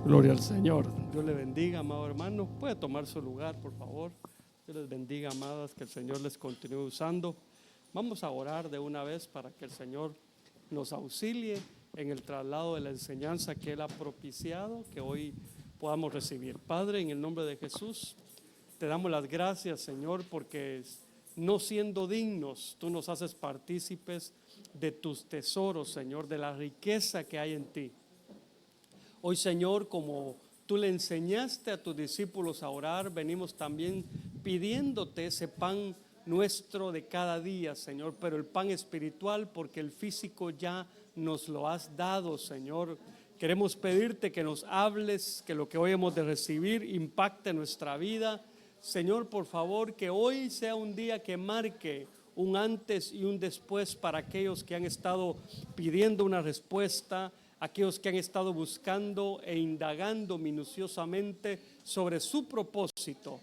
Gloria al Señor. Dios le bendiga, amado hermano. Puede tomar su lugar, por favor. Dios les bendiga, amadas, que el Señor les continúe usando. Vamos a orar de una vez para que el Señor nos auxilie en el traslado de la enseñanza que Él ha propiciado, que hoy podamos recibir. Padre, en el nombre de Jesús, te damos las gracias, Señor, porque no siendo dignos, tú nos haces partícipes de tus tesoros, Señor, de la riqueza que hay en ti. Hoy, Señor, como tú le enseñaste a tus discípulos a orar, venimos también pidiéndote ese pan nuestro de cada día, Señor, pero el pan espiritual, porque el físico ya nos lo has dado, Señor. Queremos pedirte que nos hables, que lo que hoy hemos de recibir impacte nuestra vida. Señor, por favor, que hoy sea un día que marque un antes y un después para aquellos que han estado pidiendo una respuesta, aquellos que han estado buscando e indagando minuciosamente sobre su propósito.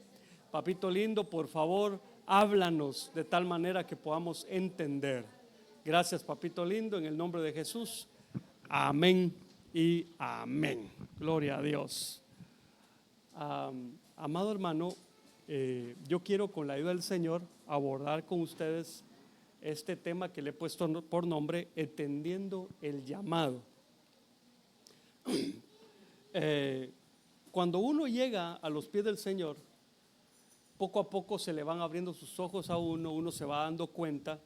Papito lindo, por favor, háblanos de tal manera que podamos entender. Gracias, papito lindo, en el nombre de Jesús. Amén y amén. Gloria a Dios. Amado hermano, yo quiero, con la ayuda del Señor, abordar con ustedes este tema que le he puesto por nombre, entendiendo el llamado. Cuando uno llega a los pies del Señor, poco a poco se le van abriendo sus ojos a uno se va dando cuenta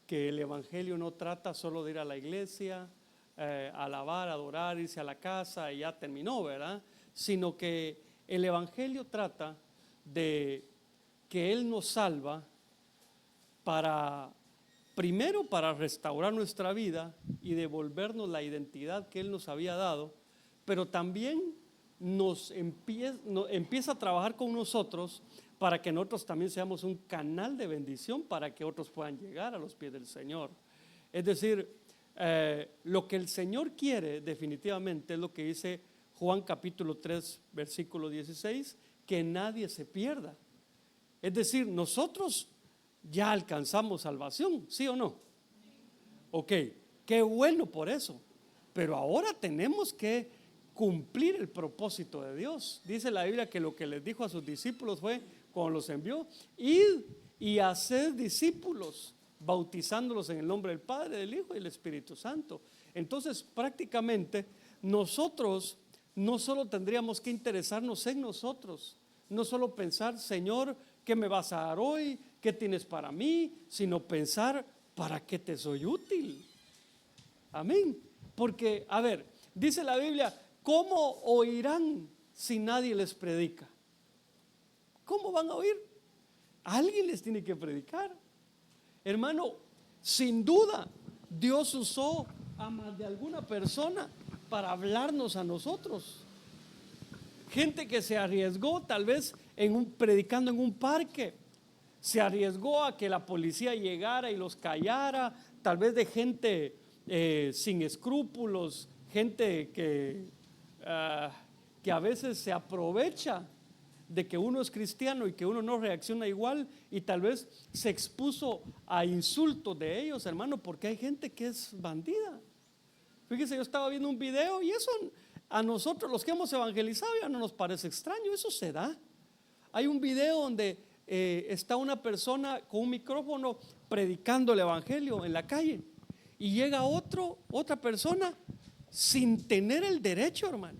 que el evangelio no trata solo de ir a la iglesia, alabar, adorar, irse a la casa y ya terminó, ¿verdad? Sino que el evangelio trata de que Él nos salva primero para restaurar nuestra vida y devolvernos la identidad que Él nos había dado, pero también nos empieza a trabajar con nosotros para que nosotros también seamos un canal de bendición para que otros puedan llegar a los pies del Señor. Es decir, lo que el Señor quiere definitivamente es lo que dice Juan capítulo 3 versículo 16, que nadie se pierda. Es decir, nosotros ya alcanzamos salvación, ¿sí o no? Ok, qué bueno por eso, pero ahora tenemos que cumplir el propósito de Dios. Dice la Biblia que lo que les dijo a sus discípulos fue, cuando los envió, id y haced discípulos, bautizándolos en el nombre del Padre, del Hijo y del Espíritu Santo. Entonces, prácticamente, nosotros no solo tendríamos que interesarnos en nosotros, no solo pensar, Señor, ¿qué me vas a dar hoy? ¿Qué tienes para mí? Sino pensar, ¿para qué te soy útil? Amén. Porque, a ver, dice la Biblia, ¿cómo oirán si nadie les predica? ¿Cómo van a oír? Alguien les tiene que predicar. Hermano, sin duda, Dios usó a más de alguna persona para hablarnos a nosotros. Gente que se arriesgó tal vez predicando en un parque, se arriesgó a que la policía llegara y los callara, tal vez de gente sin escrúpulos, gente que a veces se aprovecha de que uno es cristiano y que uno no reacciona igual, y tal vez se expuso a insultos de ellos, hermano, porque hay gente que es bandida. Fíjese, yo estaba viendo un video y eso a nosotros los que hemos evangelizado ya no nos parece extraño, eso se da. Hay un video donde está una persona con un micrófono predicando el evangelio en la calle y llega otra persona sin tener el derecho, hermano,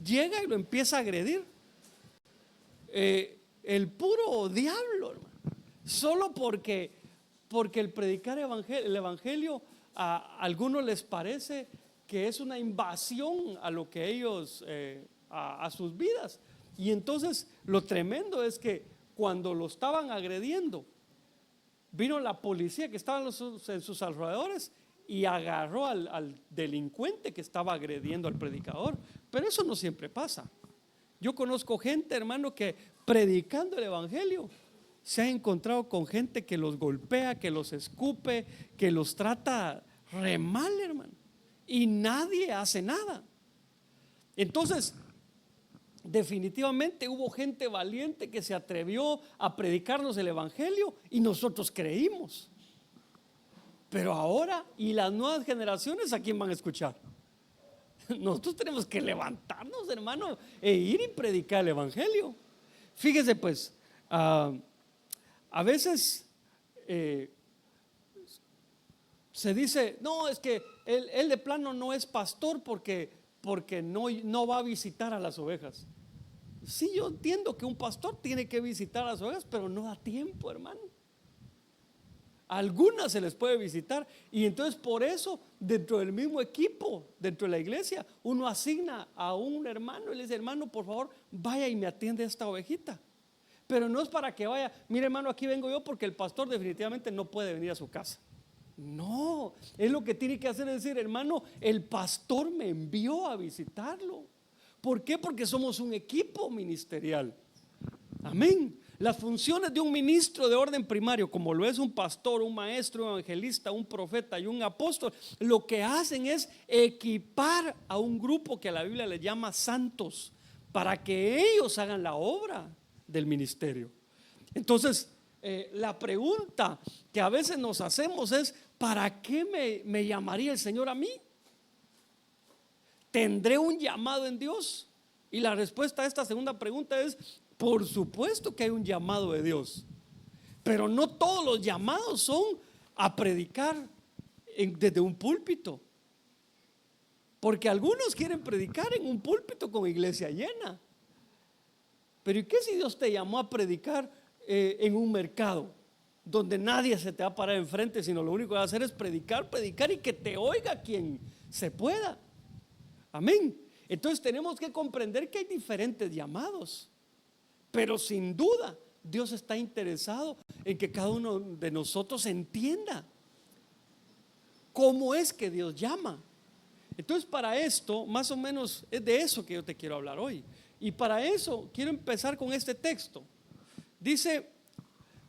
llega y lo empieza a agredir. El puro diablo, hermano, solo porque el predicar el evangelio a algunos les parece que es una invasión a lo que ellos a sus vidas. Y entonces lo tremendo es que cuando lo estaban agrediendo, vino la policía que estaba en sus alrededores y agarró al delincuente que estaba agrediendo al predicador. Pero eso no siempre pasa. Yo conozco gente, hermano, que predicando el evangelio se ha encontrado con gente que los golpea, que los escupe, que los trata re mal, hermano, y nadie hace nada. Entonces, definitivamente hubo gente valiente que se atrevió a predicarnos el evangelio y nosotros creímos. Pero ahora, ¿y las nuevas generaciones a quién van a escuchar? Nosotros tenemos que levantarnos, hermano, e ir y predicar el evangelio. Fíjese pues, a veces se dice, no, es que él de plano no es pastor porque no va a visitar a las ovejas. Sí, yo entiendo que un pastor tiene que visitar a las ovejas, pero no da tiempo, hermano. Algunas se les puede visitar, y entonces por eso dentro del mismo equipo, dentro de la iglesia, uno asigna a un hermano y le dice, hermano, por favor, vaya y me atiende a esta ovejita. Pero no es para que vaya, mire hermano, aquí vengo yo porque el pastor definitivamente no puede venir a su casa. No, es lo que tiene que hacer, es decir, hermano, el pastor me envió a visitarlo. ¿Por qué? Porque somos un equipo ministerial. Amén. Las funciones de un ministro de orden primario, como lo es un pastor, un maestro, un evangelista, un profeta y un apóstol, lo que hacen es equipar a un grupo que a la Biblia le llama santos, para que ellos hagan la obra del ministerio. Entonces, la pregunta que a veces nos hacemos es, ¿para qué me llamaría el Señor a mí? ¿Tendré un llamado en Dios? Y la respuesta a esta segunda pregunta es, por supuesto que hay un llamado de Dios, pero no todos los llamados son a predicar desde un púlpito, porque algunos quieren predicar en un púlpito con iglesia llena. Pero ¿y qué si Dios te llamó a predicar en un mercado donde nadie se te va a parar enfrente, sino lo único que va a hacer es predicar y que te oiga quien se pueda? Amén. Entonces tenemos que comprender que hay diferentes llamados, pero sin duda Dios está interesado en que cada uno de nosotros entienda cómo es que Dios llama. Entonces para esto, más o menos es de eso que yo te quiero hablar hoy. Y para eso quiero empezar con este texto. Dice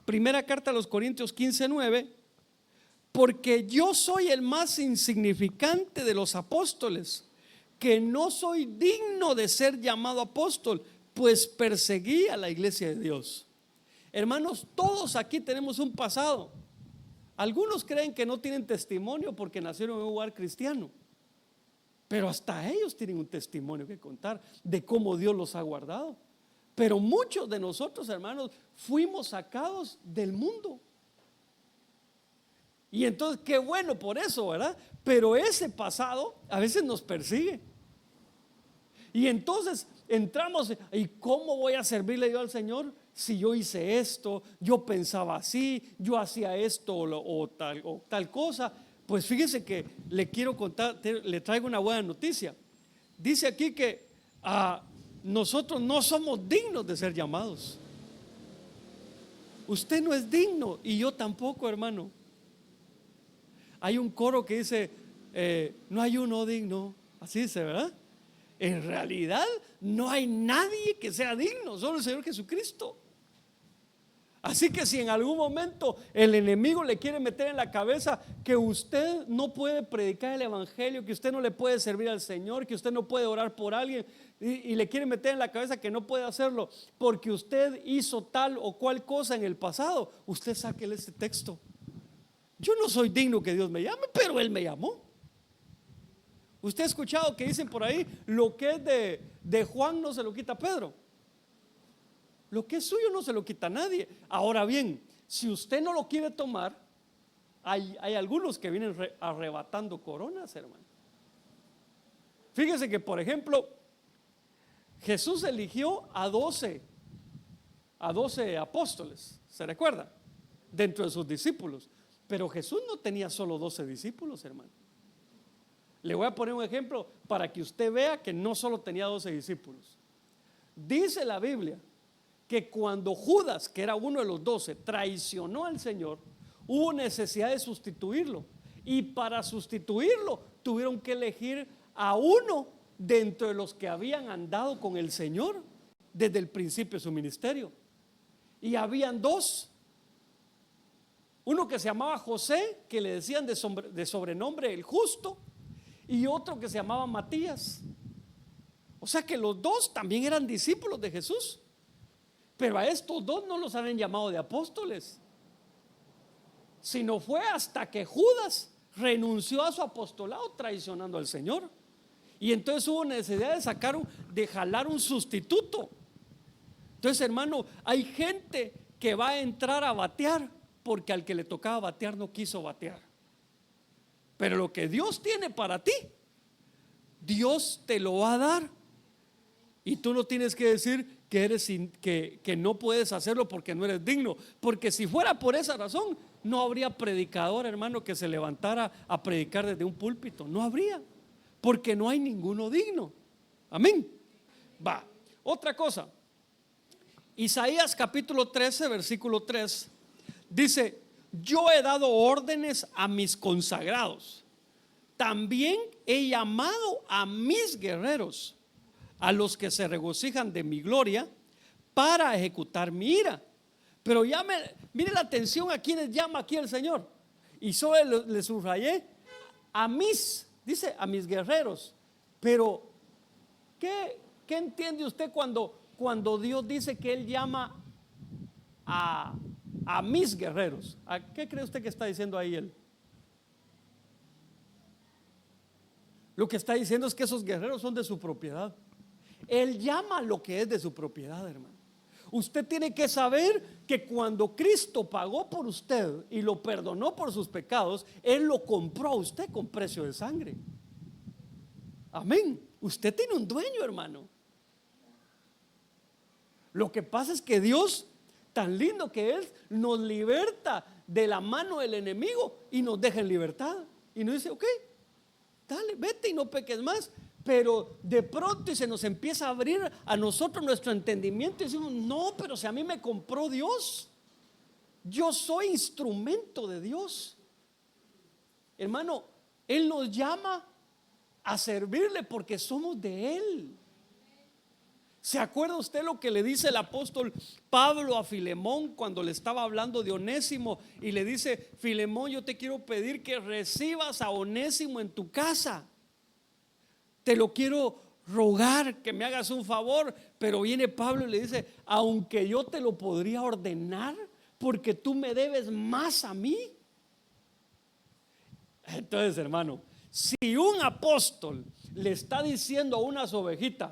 primera carta a los Corintios 15:9, porque yo soy el más insignificante de los apóstoles, que no soy digno de ser llamado apóstol, pues perseguí a la iglesia de Dios. Hermanos, todos aquí tenemos un pasado. Algunos creen que no tienen testimonio porque nacieron en un hogar cristiano, pero hasta ellos tienen un testimonio que contar de cómo Dios los ha guardado. Pero muchos de nosotros, hermanos, fuimos sacados del mundo. Y entonces, qué bueno por eso, ¿verdad? Pero ese pasado a veces nos persigue. Y entonces entramos, ¿y cómo voy a servirle yo al Señor si yo hice esto, yo pensaba así, yo hacía esto o tal cosa? Pues fíjese que le quiero contar, le traigo una buena noticia. Dice aquí que nosotros no somos dignos de ser llamados. Usted no es digno y yo tampoco, hermano. Hay un coro que dice, no hay uno digno, así dice, ¿verdad? En realidad no hay nadie que sea digno, solo el Señor Jesucristo. Así que si en algún momento el enemigo le quiere meter en la cabeza que usted no puede predicar el evangelio, que usted no le puede servir al Señor, que usted no puede orar por alguien, y le quiere meter en la cabeza que no puede hacerlo porque usted hizo tal o cual cosa en el pasado, usted sáquele este texto. Yo no soy digno que Dios me llame, pero Él me llamó. Usted ha escuchado que dicen por ahí, lo que es de Juan no se lo quita Pedro. Lo que es suyo no se lo quita nadie. Ahora bien, si usted no lo quiere tomar, hay algunos que vienen arrebatando coronas, hermano. Fíjese que, por ejemplo, Jesús eligió a 12 apóstoles, ¿se recuerda? Dentro de sus discípulos. Pero Jesús no tenía solo 12 discípulos, hermano. Le voy a poner un ejemplo para que usted vea que no solo tenía 12 discípulos. Dice la Biblia que cuando Judas, que era uno de los 12, traicionó al Señor, hubo necesidad de sustituirlo. Y para sustituirlo tuvieron que elegir a uno dentro de los que habían andado con el Señor desde el principio de su ministerio. Y habían dos. Uno que se llamaba José, que le decían de sobrenombre el justo, y otro que se llamaba Matías. O sea que los dos también eran discípulos de Jesús, pero a estos dos no los han llamado de apóstoles. sino fue hasta que Judas renunció a su apostolado traicionando al Señor. Y entonces hubo necesidad de jalar un sustituto. Entonces, hermano, hay gente que va a entrar a batear porque al que le tocaba batear no quiso batear. Pero lo que Dios tiene para ti, Dios te lo va a dar. Y tú no tienes que decir que no puedes hacerlo porque no eres digno. Porque si fuera por esa razón, no habría predicador, hermano, que se levantara a predicar desde un púlpito. No habría, porque no hay ninguno digno. Amén. Va, otra cosa. Isaías capítulo 13, versículo 3 dice: yo he dado órdenes a mis consagrados, también he llamado a mis guerreros, a los que se regocijan de mi gloria, para ejecutar mi ira. Pero mire la atención a quienes llama aquí el Señor. Y solo le subrayé dice a mis guerreros. Pero ¿qué entiende usted cuando Dios dice que Él llama a mis guerreros? ¿A qué cree usted que está diciendo ahí Él? Lo que está diciendo es que esos guerreros son de su propiedad. Él llama lo que es de su propiedad, hermano. Usted tiene que saber que cuando Cristo pagó por usted y lo perdonó por sus pecados, Él lo compró a usted con precio de sangre. Amén. Usted tiene un dueño, hermano. Lo que pasa es que Dios, tan lindo que es, nos liberta de la mano del enemigo y nos deja en libertad. Y nos dice: ok, dale, vete y no peques más. Pero de pronto se nos empieza a abrir a nosotros nuestro entendimiento y decimos: no, pero si a mí me compró Dios, yo soy instrumento de Dios. Hermano, Él nos llama a servirle porque somos de Él. ¿Se acuerda usted lo que le dice el apóstol Pablo a Filemón cuando le estaba hablando de Onésimo? Y le dice: Filemón, yo te quiero pedir que recibas a Onésimo en tu casa. Te lo quiero rogar, que me hagas un favor. Pero viene Pablo y le dice: aunque yo te lo podría ordenar, porque tú me debes más a mí. Entonces, hermano, si un apóstol le está diciendo a unas ovejitas: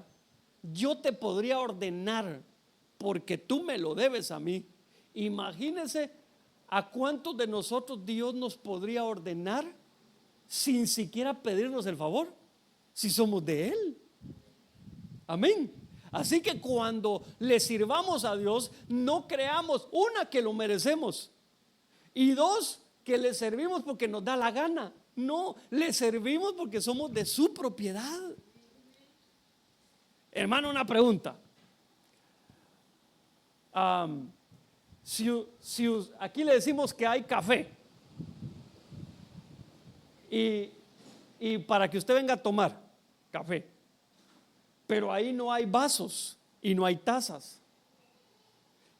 yo te podría ordenar porque tú me lo debes a mí, imagínense a cuántos de nosotros Dios nos podría ordenar sin siquiera pedirnos el favor, si somos de Él. Amén. Así que cuando le sirvamos a Dios, no creamos, una, que lo merecemos, y dos, que le servimos porque nos da la gana. No, le servimos porque somos de su propiedad. Hermano, una pregunta. Aquí le decimos que hay café y para que usted venga a tomar café, pero ahí no hay vasos y no hay tazas.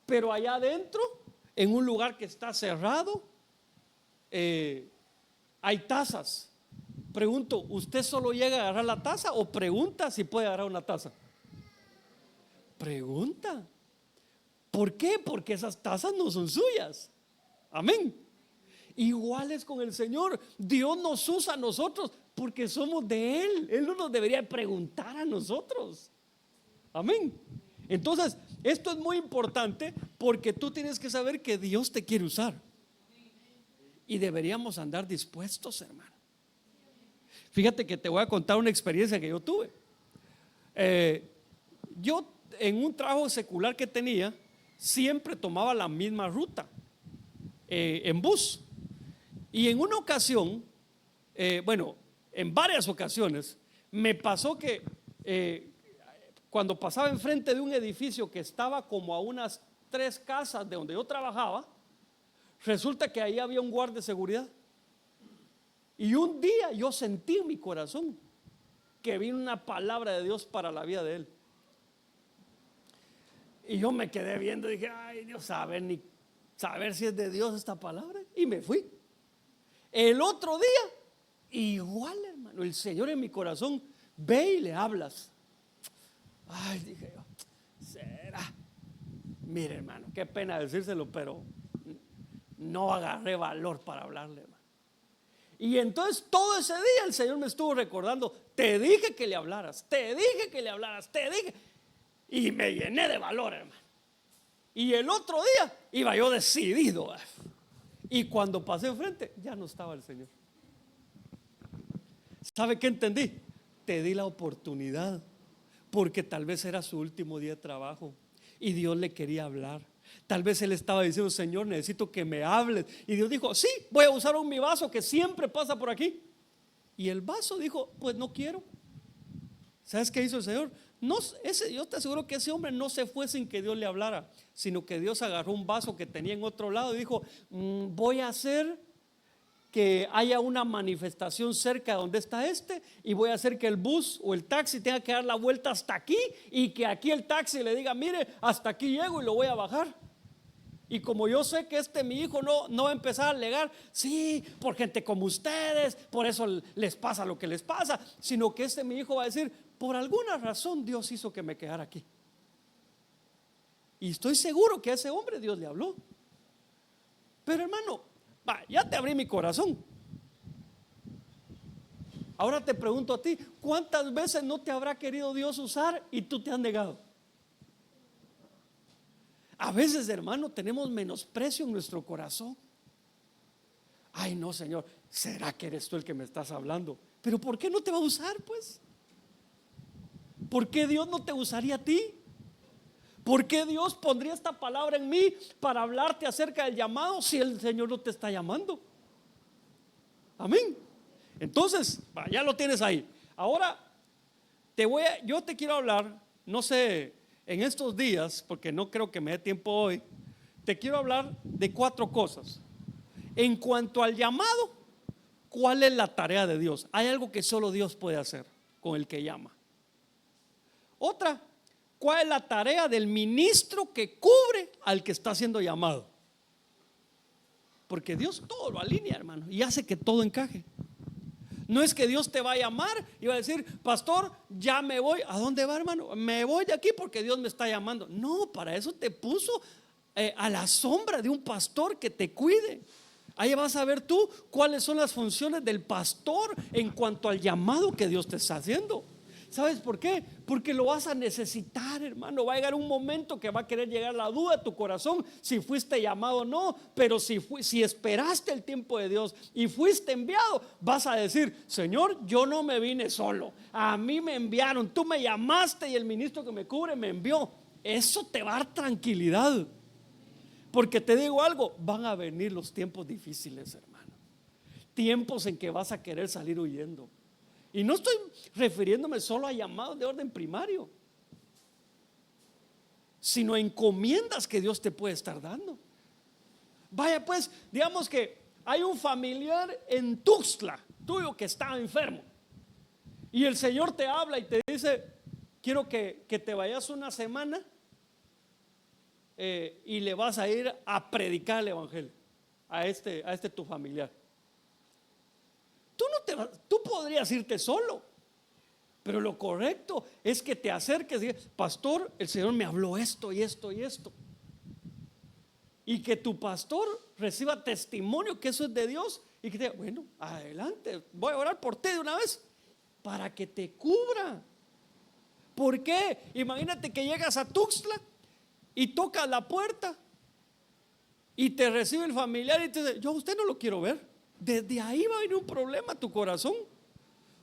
Pero allá adentro, en un lugar que está cerrado, hay tazas. Pregunto, ¿usted solo llega a agarrar la taza o pregunta si puede agarrar una taza? Pregunta. ¿Por qué? Porque esas tazas no son suyas. Amén. Igual es con el Señor. Dios nos usa a nosotros porque somos de Él. Él no nos debería preguntar a nosotros. Amén. Entonces, esto es muy importante porque tú tienes que saber que Dios te quiere usar. Y deberíamos andar dispuestos, hermano. Fíjate que te voy a contar una experiencia que yo tuve. Yo, en un trabajo secular que tenía, siempre tomaba la misma ruta en bus. Y en una ocasión, en varias ocasiones, me pasó que cuando pasaba enfrente de un edificio que estaba como a unas 3 casas de donde yo trabajaba, resulta que ahí había un guardia de seguridad. Y un día yo sentí en mi corazón que vino una palabra de Dios para la vida de él. Y yo me quedé viendo y dije: ay, Dios, saber si es de Dios esta palabra. Y me fui. El otro día, igual, hermano, el Señor en mi corazón: ve y le hablas. Ay, dije yo, ¿será? Mire, hermano, qué pena decírselo, pero no agarré valor para hablarle, hermano. Y entonces todo ese día el Señor me estuvo recordando: te dije que le hablaras, te dije que le hablaras, te dije. Y me llené de valor, hermano. Y el otro día iba yo decidido. Y cuando pasé enfrente, ya no estaba el Señor. ¿Sabe qué entendí? Te di la oportunidad, porque tal vez era su último día de trabajo y Dios le quería hablar. Tal vez él estaba diciendo: Señor, necesito que me hables. Y Dios dijo: sí, voy a usar mi vaso que siempre pasa por aquí. Y el vaso dijo: pues no quiero. ¿Sabes qué hizo el Señor? No, yo te aseguro que ese hombre no se fue sin que Dios le hablara, sino que Dios agarró un vaso que tenía en otro lado y dijo: voy a hacer que haya una manifestación cerca de donde está y voy a hacer que el bus o el taxi tenga que dar la vuelta hasta aquí, y que aquí el taxi le diga: mire, hasta aquí llego y lo voy a bajar. Y como yo sé que mi hijo no va a empezar a alegar: sí, por gente como ustedes, por eso les pasa lo que les pasa, sino que mi hijo va a decir: por alguna razón Dios hizo que me quedara aquí. Y estoy seguro que a ese hombre Dios le habló. Pero hermano, ya te abrí mi corazón. Ahora te pregunto a ti: ¿cuántas veces no te habrá querido Dios usar y tú te has negado? A veces, hermano, tenemos menosprecio en nuestro corazón. Ay, no, Señor, ¿será que eres tú el que me estás hablando? Pero ¿por qué no te va a usar, pues? ¿Por qué Dios no te usaría a ti? ¿Por qué Dios pondría esta palabra en mí para hablarte acerca del llamado si el Señor no te está llamando? Amén. Entonces, ya lo tienes ahí. Ahora yo te quiero hablar, no sé, en estos días, porque no creo que me dé tiempo hoy, te quiero hablar de 4 cosas. En cuanto al llamado, ¿cuál es la tarea de Dios? Hay algo que solo Dios puede hacer con el que llama. Otra, ¿cuál es la tarea del ministro que cubre al que está siendo llamado? Porque Dios todo lo alinea, hermano, y hace que todo encaje. No es que Dios te va a llamar y va a decir: pastor, ya me voy. ¿A dónde va, hermano? Me voy de aquí porque Dios me está llamando. No, para eso te puso a la sombra de un pastor que te cuide. Ahí vas a ver tú cuáles son las funciones del pastor en cuanto al llamado que Dios te está haciendo. ¿Sabes por qué? Porque lo vas a necesitar, hermano. Va a llegar un momento que va a querer llegar la duda a tu corazón si fuiste llamado o no. Pero si esperaste el tiempo de Dios y fuiste enviado, vas a decir: Señor, yo no me vine solo, a mí me enviaron, tú me llamaste y el ministro que me cubre me envió. Eso te va a dar tranquilidad. Porque te digo algo: van a venir los tiempos difíciles, hermano. Tiempos en que vas a querer salir huyendo. Y no estoy refiriéndome solo a llamados de orden primario, sino a encomiendas que Dios te puede estar dando. Vaya, pues, digamos que hay un familiar en Tuxtla tuyo que está enfermo, y el Señor te habla y te dice: quiero que te vayas una semana y le vas a ir a predicar el evangelio a tu familiar. Tú podrías irte solo, pero lo correcto es que te acerques y digas: pastor, el Señor me habló esto y esto y esto. Y que tu pastor reciba testimonio que eso es de Dios, y que te diga: bueno, adelante, voy a orar por ti de una vez, para que te cubra. ¿Por qué? Imagínate que llegas a Tuxtla y tocas la puerta y te recibe el familiar y te dice: yo a usted no lo quiero ver. Desde ahí va a venir un problema a tu corazón.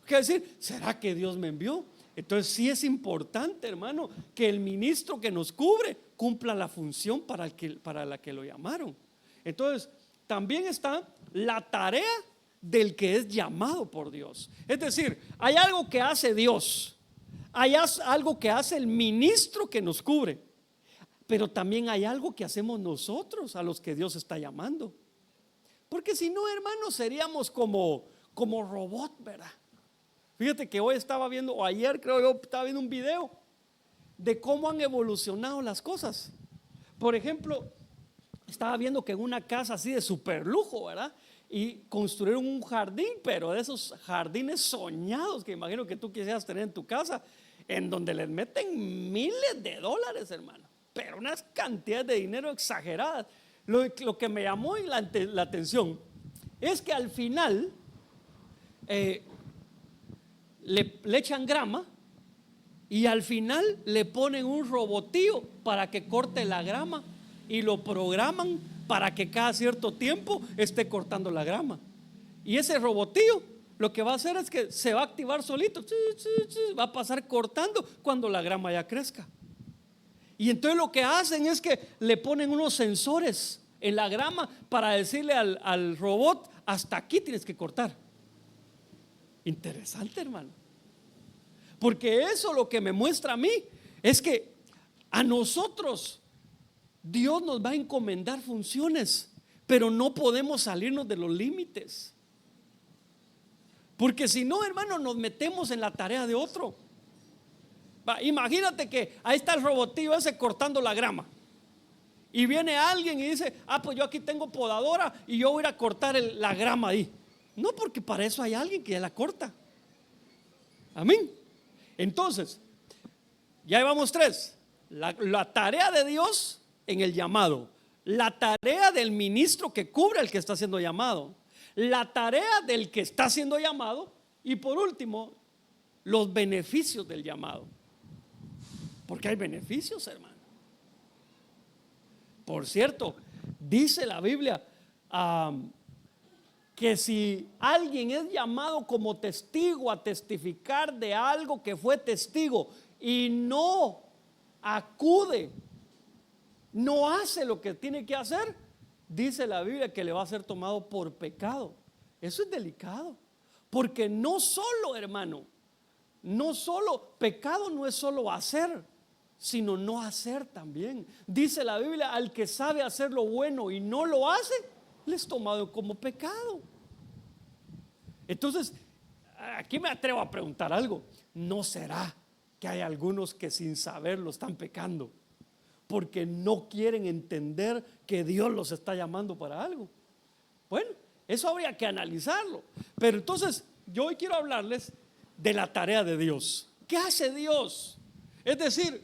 ¿Qué decir? ¿Será que Dios me envió? Entonces sí es importante, hermano, que el ministro que nos cubre cumpla la función para la que lo llamaron. Entonces también está la tarea del que es llamado por Dios. Es decir, hay algo que hace Dios, hay algo que hace el ministro que nos cubre, pero también hay algo que hacemos nosotros a los que Dios está llamando. Porque si no, hermano, seríamos como robot, ¿verdad? Fíjate que hoy estaba viendo, o ayer creo yo, estaba viendo un video de cómo han evolucionado las cosas. Por ejemplo, estaba viendo que en una casa así de super lujo, ¿verdad? Y construyeron un jardín, pero de esos jardines soñados que imagino que tú quisieras tener en tu casa, en donde les meten miles de dólares, hermano, pero unas cantidades de dinero exageradas. lo que me llamó la atención es que al final le echan grama y al final le ponen un robotío para que corte la grama y lo programan para que cada cierto tiempo esté cortando la grama. Y ese robotío lo que va a hacer es que se va a activar solito, va a pasar cortando cuando la grama ya crezca. Y entonces lo que hacen es que le ponen unos sensores en la grama para decirle al robot: hasta aquí tienes que cortar. Interesante, hermano, porque eso lo que me muestra a mí es que a nosotros Dios nos va a encomendar funciones, pero no podemos salirnos de los límites, porque si no, hermano, nos metemos en la tarea de otro. Imagínate que ahí está el robotillo ese cortando la grama y viene alguien y dice: pues yo aquí tengo podadora y yo voy a ir a cortar la grama ahí. No, porque para eso hay alguien que ya la corta. Amén. Entonces, ya llevamos 3: la tarea de Dios en el llamado, la tarea del ministro que cubre al que está siendo llamado, la tarea del que está siendo llamado, y por último, los beneficios del llamado. Porque hay beneficios, hermano. Por cierto, dice la Biblia que si alguien es llamado como testigo a testificar de algo que fue testigo y no acude, no hace lo que tiene que hacer, dice la Biblia que le va a ser tomado por pecado. Eso es delicado, porque no solo, hermano, no solo pecado, no es solo hacer, sino no hacer también. Dice la Biblia: al que sabe hacer lo bueno y no lo hace, le es tomado como pecado. Entonces, aquí me atrevo a preguntar algo: ¿no será que hay algunos que sin saberlo están pecando porque no quieren entender que Dios los está llamando para algo? Bueno, eso habría que analizarlo. Pero entonces, yo hoy quiero hablarles de la tarea de Dios. ¿Qué hace Dios? Es decir,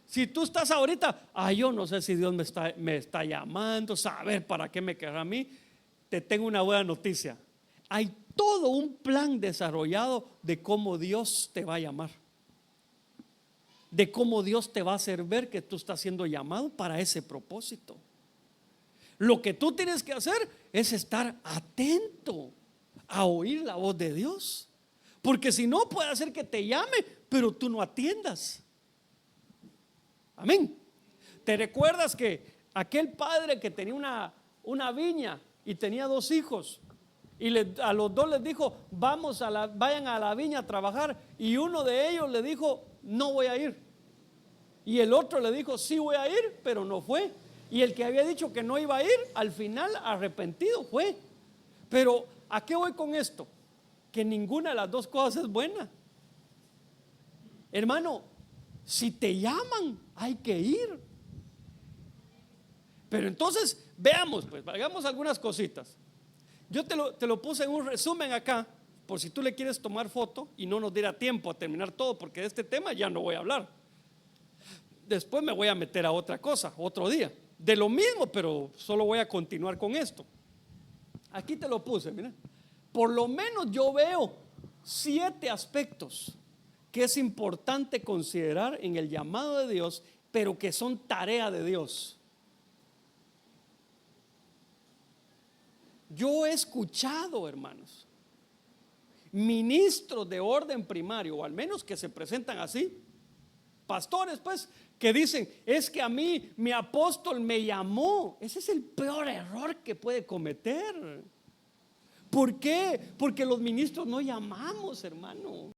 si tú estás ahorita: yo no sé si Dios me está llamando, saber para qué me querrá a mí, te tengo una buena noticia. Hay todo un plan desarrollado de cómo Dios te va a llamar, de cómo Dios te va a hacer ver que tú estás siendo llamado para ese propósito. Lo que tú tienes que hacer es estar atento a oír la voz de Dios, porque si no, puede hacer que te llame, pero tú no atiendas. Amén. ¿Te recuerdas que aquel padre que tenía una viña y tenía 2 hijos y a los 2 les dijo: vayan a la viña a trabajar, y uno de ellos le dijo: no voy a ir, y el otro le dijo: sí voy a ir, pero no fue, y el que había dicho que no iba a ir, al final arrepentido fue? Pero ¿a qué voy con esto? Que ninguna de las 2 cosas es buena, hermano. Si te llaman, hay que ir. Pero entonces, veamos, pues, hagamos algunas cositas. Yo te lo puse en un resumen acá, por si tú le quieres tomar foto y no nos diera tiempo a terminar todo, porque de este tema ya no voy a hablar. Después me voy a meter a otra cosa, otro día, de lo mismo, pero solo voy a continuar con esto. Aquí te lo puse, mira. Por lo menos yo veo 7 aspectos que es importante considerar en el llamado de Dios, pero que son tarea de Dios. Yo he escuchado, hermanos, ministros de orden primario, o al menos que se presentan así, pastores pues, que dicen: es que a mí mi apóstol me llamó. Ese es el peor error que puede cometer. ¿Por qué? Porque los ministros no llamamos, hermano.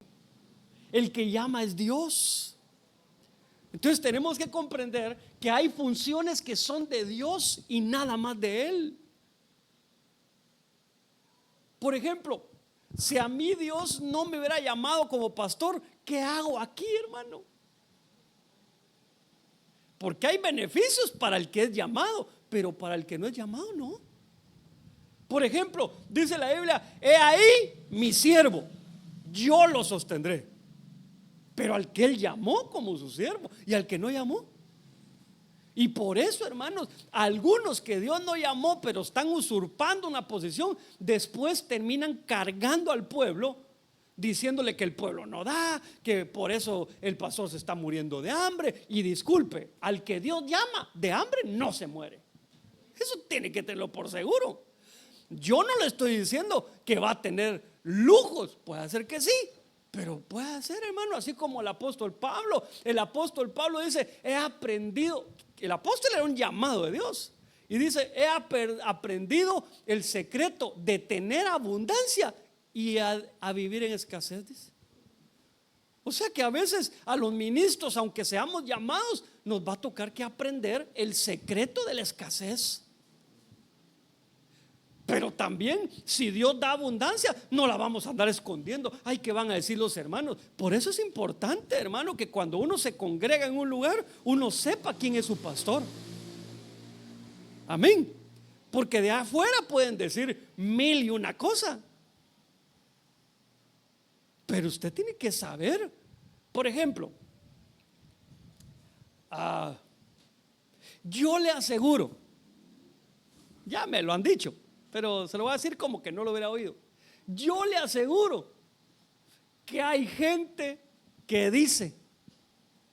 El que llama es Dios. Entonces tenemos que comprender que hay funciones que son de Dios y nada más de Él. Por ejemplo, si a mí Dios no me hubiera llamado como pastor, ¿qué hago aquí, hermano? Porque hay beneficios para el que es llamado, pero para el que no es llamado, no. Por ejemplo, dice la Biblia: he ahí mi siervo, yo lo sostendré. Pero al que Él llamó como su siervo y al que no llamó. Y por eso, hermanos, algunos que Dios no llamó, pero están usurpando una posición, después terminan cargando al pueblo, diciéndole que el pueblo no da, que por eso el pastor se está muriendo de hambre. Y disculpe, al que Dios llama de hambre no se muere. Eso tiene que tenerlo por seguro. Yo no le estoy diciendo que va a tener lujos, puede ser que sí, pero puede ser, hermano, así como el apóstol Pablo. El apóstol Pablo dice: he aprendido. El apóstol era un llamado de Dios y dice: he aprendido el secreto de tener abundancia y a vivir en escasez, dice. O sea que a veces a los ministros, aunque seamos llamados, nos va a tocar que aprender el secreto de la escasez. Pero también, si Dios da abundancia, no la vamos a andar escondiendo. Ay, ¿qué van a decir los hermanos? Por eso es importante, hermano, que cuando uno se congrega en un lugar, uno sepa quién es su pastor. Amén. Porque de afuera pueden decir mil y una cosa, pero usted tiene que saber. Por ejemplo, yo le aseguro, ya me lo han dicho, pero se lo voy a decir como que no lo hubiera oído. Yo le aseguro que hay gente que dice,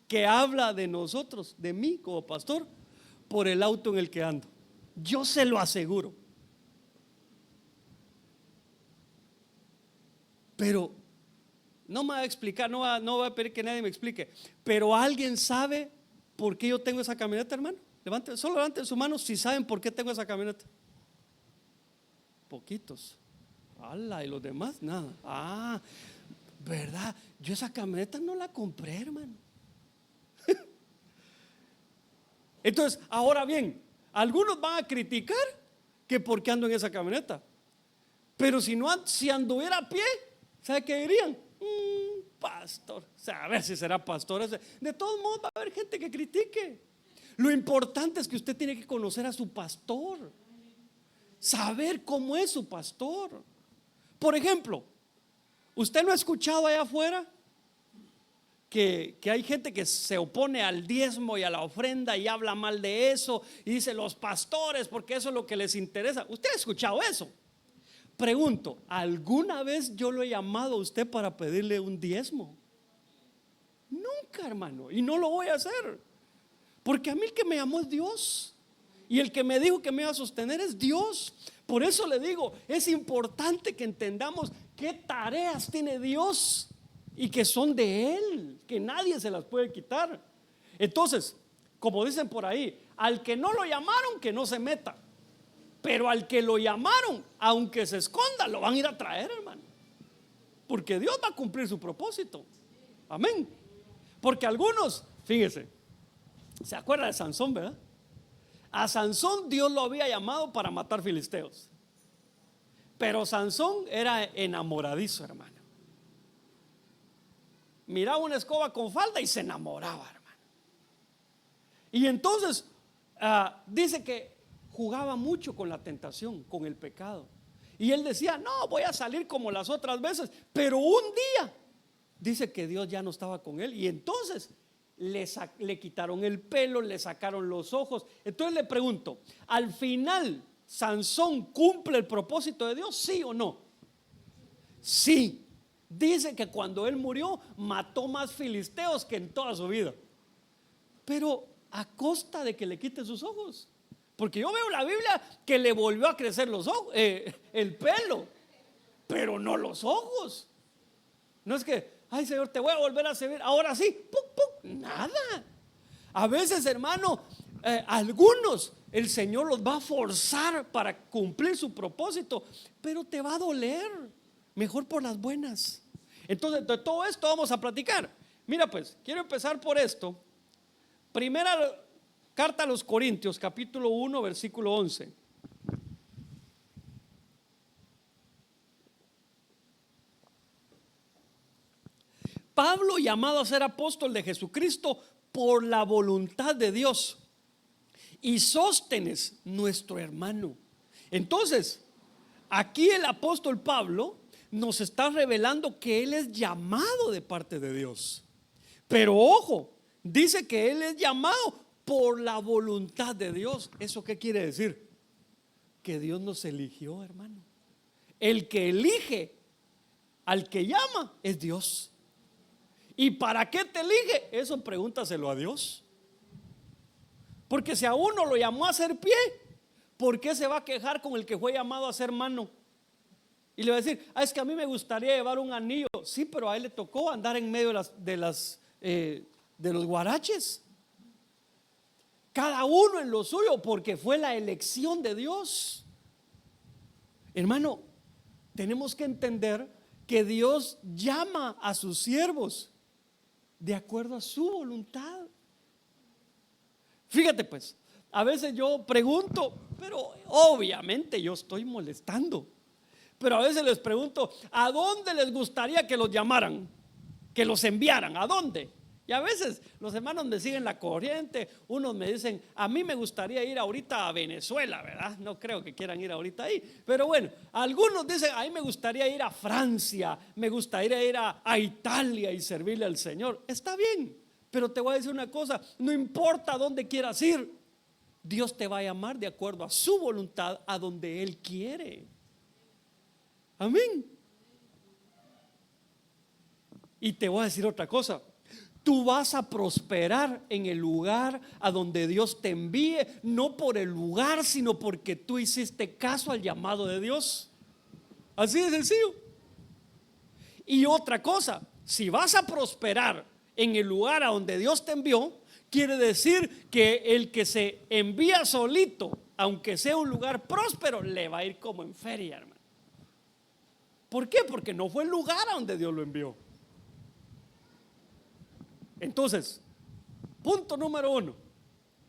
que habla de nosotros, de mí como pastor, por el auto en el que ando. Yo se lo aseguro. Pero no me va a explicar, no va a pedir que nadie me explique. Pero ¿alguien sabe por qué yo tengo esa camioneta, hermano? Solo levanten su mano si saben por qué tengo esa camioneta. Poquitos. ¡Hala! Y los demás, nada. ¿Verdad? Yo esa camioneta no la compré, hermano. Entonces, ahora bien, algunos van a criticar que por qué ando en esa camioneta. Pero si anduviera a pie, ¿sabe qué dirían? Pastor, o sea, a ver si será pastor. De todos modos va a haber gente que critique. Lo importante es que usted tiene que conocer a su pastor, saber cómo es su pastor. Por ejemplo, ¿usted no ha escuchado allá afuera que hay gente que se opone al diezmo y a la ofrenda y habla mal de eso y dice los pastores porque eso es lo que les interesa? ¿Usted ha escuchado eso? Pregunto, ¿alguna vez yo lo he llamado a usted para pedirle un diezmo? Nunca, hermano, y no lo voy a hacer, porque a mí el que me llamó es Dios, y el que me dijo que me iba a sostener es Dios. Por eso le digo, es importante que entendamos qué tareas tiene Dios y que son de Él, que nadie se las puede quitar. Entonces, como dicen por ahí, al que no lo llamaron, que no se meta. Pero al que lo llamaron, aunque se esconda, lo van a ir a traer, hermano, porque Dios va a cumplir su propósito. Amén. Porque algunos, fíjese, se acuerda de Sansón, ¿verdad? A Sansón Dios lo había llamado para matar filisteos, pero Sansón era enamoradizo, hermano. Miraba una escoba con falda y se enamoraba, hermano. Y entonces dice que jugaba mucho con la tentación, con el pecado. Y él decía: no, voy a salir como las otras veces. Pero un día dice que Dios ya no estaba con él, y entonces le quitaron el pelo, le sacaron los ojos. Entonces le pregunto, al final, ¿Sansón cumple el propósito de Dios? ¿Sí o no? Sí. Dice que cuando él murió mató más filisteos que en toda su vida, pero a costa de que le quiten sus ojos. Porque yo veo la Biblia que le volvió a crecer los ojos, el pelo, pero no los ojos. No es que, ay Señor, te voy a volver a servir, ahora sí, ¡puc, puc! Nada. A veces, hermano, algunos el Señor los va a forzar para cumplir su propósito, pero te va a doler. Mejor por las buenas. Entonces, de todo esto vamos a platicar. Mira, pues, quiero empezar por esto. Primera carta a los Corintios, capítulo 1, versículo 11. Pablo, llamado a ser apóstol de Jesucristo por la voluntad de Dios, y Sóstenes, nuestro hermano. Entonces, aquí el apóstol Pablo nos está revelando que él es llamado de parte de Dios. Pero ojo, dice que él es llamado por la voluntad de Dios. ¿Eso qué quiere decir? Que Dios nos eligió, hermano. El que elige al que llama es Dios. ¿Y para qué te elige? Eso pregúntaselo a Dios. Porque si a uno lo llamó a hacer pie, ¿por qué se va a quejar con el que fue llamado a hacer mano? Y le va a decir, es que a mí me gustaría llevar un anillo. Sí, pero a él le tocó andar en medio de los guaraches. Cada uno en lo suyo, porque fue la elección de Dios. Hermano, tenemos que entender que Dios llama a sus siervos de acuerdo a su voluntad. Fíjate pues, a veces yo pregunto, pero obviamente yo estoy molestando, pero a veces les pregunto, ¿a dónde les gustaría que los llamaran? Que los enviaran, ¿a dónde? Y a veces los hermanos me siguen la corriente. Unos me dicen, a mí me gustaría ir ahorita a Venezuela, ¿verdad? No creo que quieran ir ahorita ahí, pero bueno, algunos dicen, a mí me gustaría ir a Francia, me gustaría ir a Italia y servirle al Señor. Está bien, pero te voy a decir una cosa, no importa a dónde quieras ir, Dios te va a llamar de acuerdo a su voluntad, a donde Él quiere. Amén. Y te voy a decir otra cosa, tú vas a prosperar en el lugar a donde Dios te envíe, no por el lugar, sino porque tú hiciste caso al llamado de Dios. Así de sencillo. Y otra cosa, si vas a prosperar en el lugar a donde Dios te envió, quiere decir que el que se envía solito, aunque sea un lugar próspero, le va a ir como en feria, hermano. ¿Por qué? Porque no fue el lugar a donde Dios lo envió. Entonces, punto número 1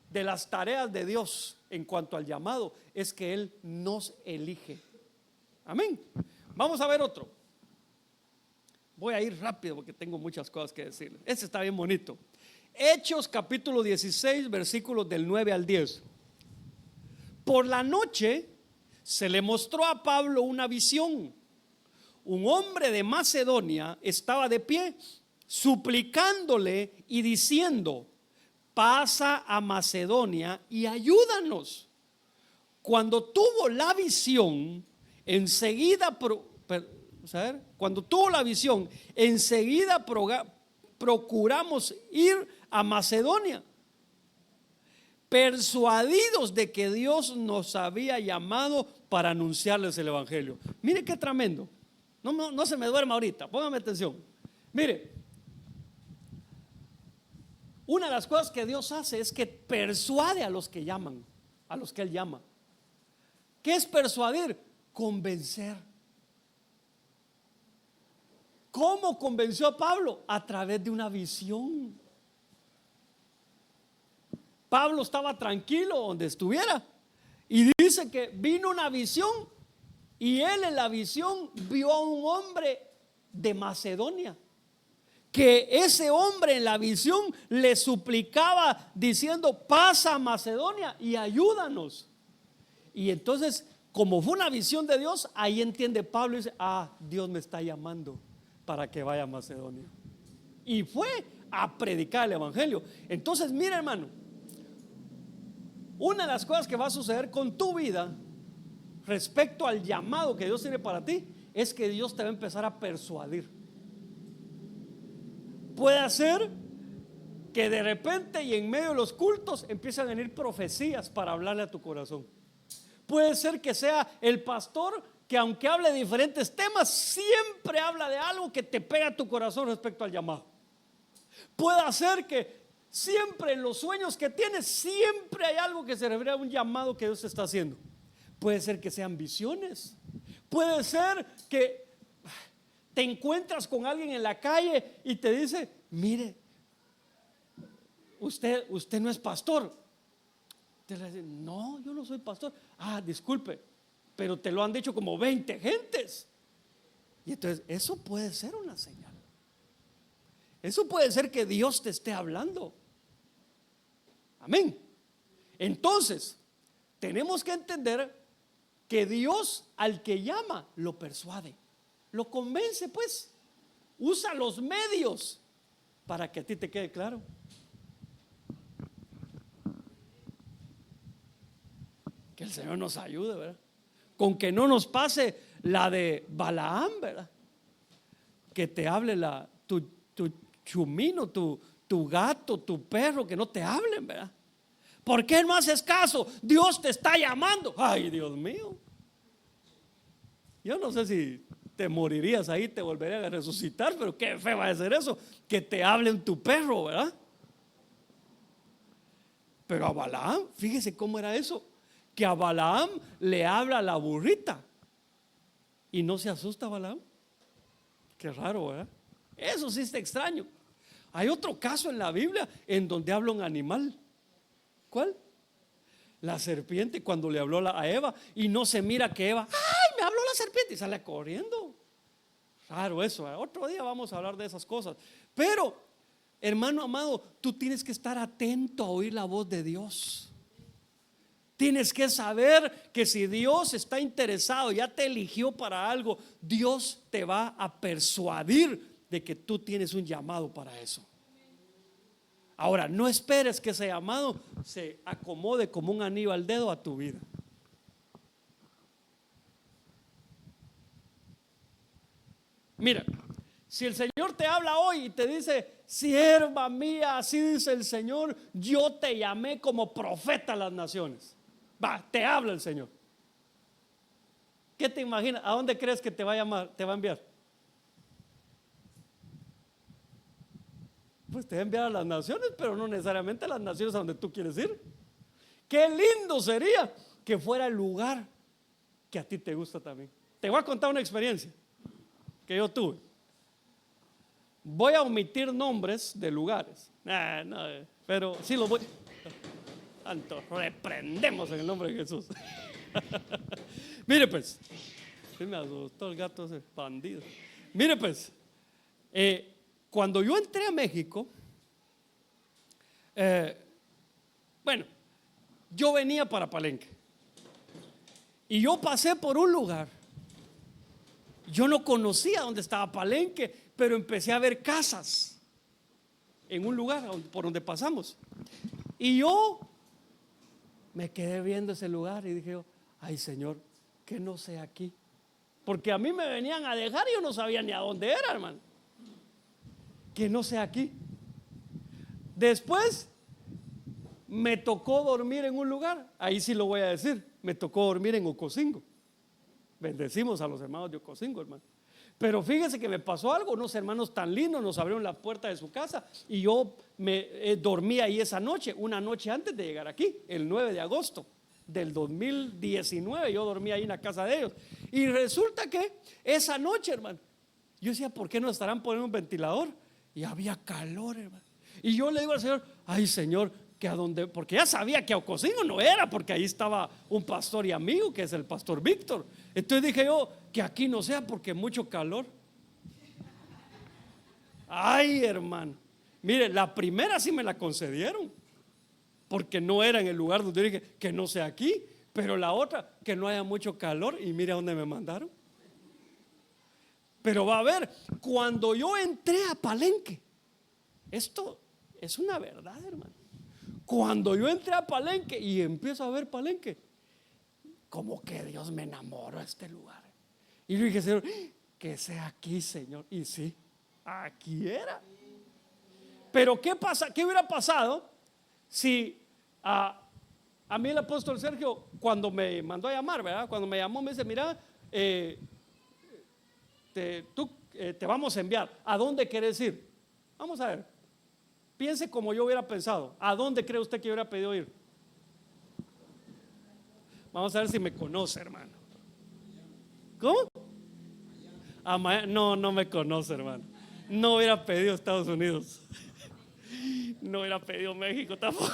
de las tareas de Dios en cuanto al llamado es que Él nos elige. Amén. Vamos a ver otro. Voy a ir rápido porque tengo muchas cosas que decirles. Este está bien bonito. Hechos capítulo 16 versículos del 9 al 10. Por la noche se le mostró a Pablo una visión. Un hombre de Macedonia estaba de pie suplicándole y diciendo, pasa a Macedonia y ayúdanos. Cuando tuvo la visión, enseguida procuramos ir a Macedonia, persuadidos de que Dios nos había llamado para anunciarles el evangelio. Mire qué tremendo. No se me duerma ahorita, póngame atención. Mire, una de las cosas que Dios hace es que persuade a los que llaman, a los que Él llama. ¿Qué es persuadir? Convencer. ¿Cómo convenció a Pablo? A través de una visión. Pablo estaba tranquilo donde estuviera y dice que vino una visión y él en la visión vio a un hombre de Macedonia, que ese hombre en la visión le suplicaba diciendo, pasa a Macedonia y ayúdanos. Y entonces, como fue una visión de Dios, ahí entiende Pablo y dice, Dios me está llamando para que vaya a Macedonia. Y fue a predicar el evangelio. Entonces, mira, hermano, una de las cosas que va a suceder con tu vida respecto al llamado que Dios tiene para ti es que Dios te va a empezar a persuadir. Puede ser que de repente y en medio de los cultos empiezan a venir profecías para hablarle a tu corazón. Puede ser que sea el pastor que, aunque hable de diferentes temas, siempre habla de algo que te pega a tu corazón respecto al llamado. Puede ser que siempre en los sueños que tienes, siempre hay algo que se refiere a un llamado que Dios está haciendo. Puede ser que sean visiones. Puede ser que te encuentras con alguien en la calle y te dice, mire, usted no es pastor. Te le dice, no, yo no soy pastor. Disculpe, pero te lo han dicho como 20 gentes. Y entonces eso puede ser una señal. Eso puede ser que Dios te esté hablando. Amén. Entonces, tenemos que entender que Dios al que llama lo persuade, lo convence, pues usa los medios para que a ti te quede claro. Que el Señor nos ayude, ¿verdad? Con que no nos pase la de Balaam, ¿verdad? Que te hable tu chumino, tu gato, tu perro, que no te hablen, ¿verdad? ¿Por qué no haces caso? Dios te está llamando. Ay, Dios mío. Yo no sé si te morirías ahí, te volverían a resucitar, pero qué feo va a ser eso, que te hablen tu perro, ¿verdad? Pero a Balaam, fíjese cómo era eso, que a Balaam le habla la burrita y no se asusta Balaam. Qué raro, ¿verdad? Eso sí está extraño. Hay otro caso en la Biblia en donde habla un animal. ¿Cuál? La serpiente, cuando le habló a Eva y no se mira que Eva, ¡ay! Me habló la serpiente y sale corriendo. Raro eso, ¿verdad? Otro día vamos a hablar de esas cosas. Pero, hermano amado, tú tienes que estar atento a oír la voz de Dios. Tienes que saber que si Dios está interesado, ya te eligió para algo, Dios te va a persuadir de que tú tienes un llamado para eso. Ahora, no esperes que ese llamado se acomode como un anillo al dedo a tu vida. Mira, si el Señor te habla hoy y te dice, sierva mía, así dice el Señor, yo te llamé como profeta a las naciones. Va, te habla el Señor. ¿Qué te imaginas? ¿A dónde crees que te va a llamar, te va a enviar? Pues te va a enviar a las naciones, pero no necesariamente a las naciones a donde tú quieres ir. Qué lindo sería que fuera el lugar que a ti te gusta también. Te voy a contar una experiencia que yo tuve. Voy a omitir nombres de lugares. No, pero sí lo voy. Tanto reprendemos en el nombre de Jesús. Mire pues, sí me asustó el gato ese bandido. Mire pues, cuando yo entré a México, bueno, yo venía para Palenque y yo pasé por un lugar. Yo no conocía dónde estaba Palenque, pero empecé a ver casas en un lugar por donde pasamos. Y yo me quedé viendo ese lugar y dije, ay Señor, que no sea aquí. Porque a mí me venían a dejar y yo no sabía ni a dónde era, hermano. Que no sea aquí. Después me tocó dormir en un lugar, ahí sí lo voy a decir, me tocó dormir en Ocosingo. Bendecimos a los hermanos de Ocosingo, hermano. Pero fíjese que me pasó algo, unos hermanos tan lindos nos abrieron la puerta de su casa y yo me dormí ahí esa noche, una noche antes de llegar aquí, el 9 de agosto del 2019, yo dormí ahí en la casa de ellos. Y resulta que esa noche, hermano, yo decía, ¿por qué no estarán poniendo un ventilador? Y había calor, hermano. Y yo le digo al Señor, ay Señor, que a donde, porque ya sabía que a Ocosingo no era, porque ahí estaba un pastor y amigo que es el pastor Víctor. Entonces dije yo, que aquí no sea porque mucho calor. Ay, hermano, mire, la primera sí me la concedieron, porque no era en el lugar donde yo dije que no sea aquí, pero la otra, que no haya mucho calor, y mira dónde me mandaron. Pero va a ver, cuando yo entré a Palenque, esto es una verdad, hermano. Cuando yo entré a Palenque y empiezo a ver Palenque, como que Dios me enamoró de este lugar. Y yo dije, Señor, que sea aquí, Señor. Y sí, aquí era. Pero ¿qué pasa? ¿Qué hubiera pasado si a mí el apóstol Sergio, cuando me mandó a llamar, ¿verdad? Cuando me llamó me dice, mira, te vamos a enviar. ¿A dónde quieres ir? Vamos a ver. Piense como yo hubiera pensado. ¿A dónde cree usted que yo hubiera pedido ir? Vamos a ver si me conoce, hermano. ¿Cómo? No me conoce, hermano. No hubiera pedido Estados Unidos. No hubiera pedido México tampoco.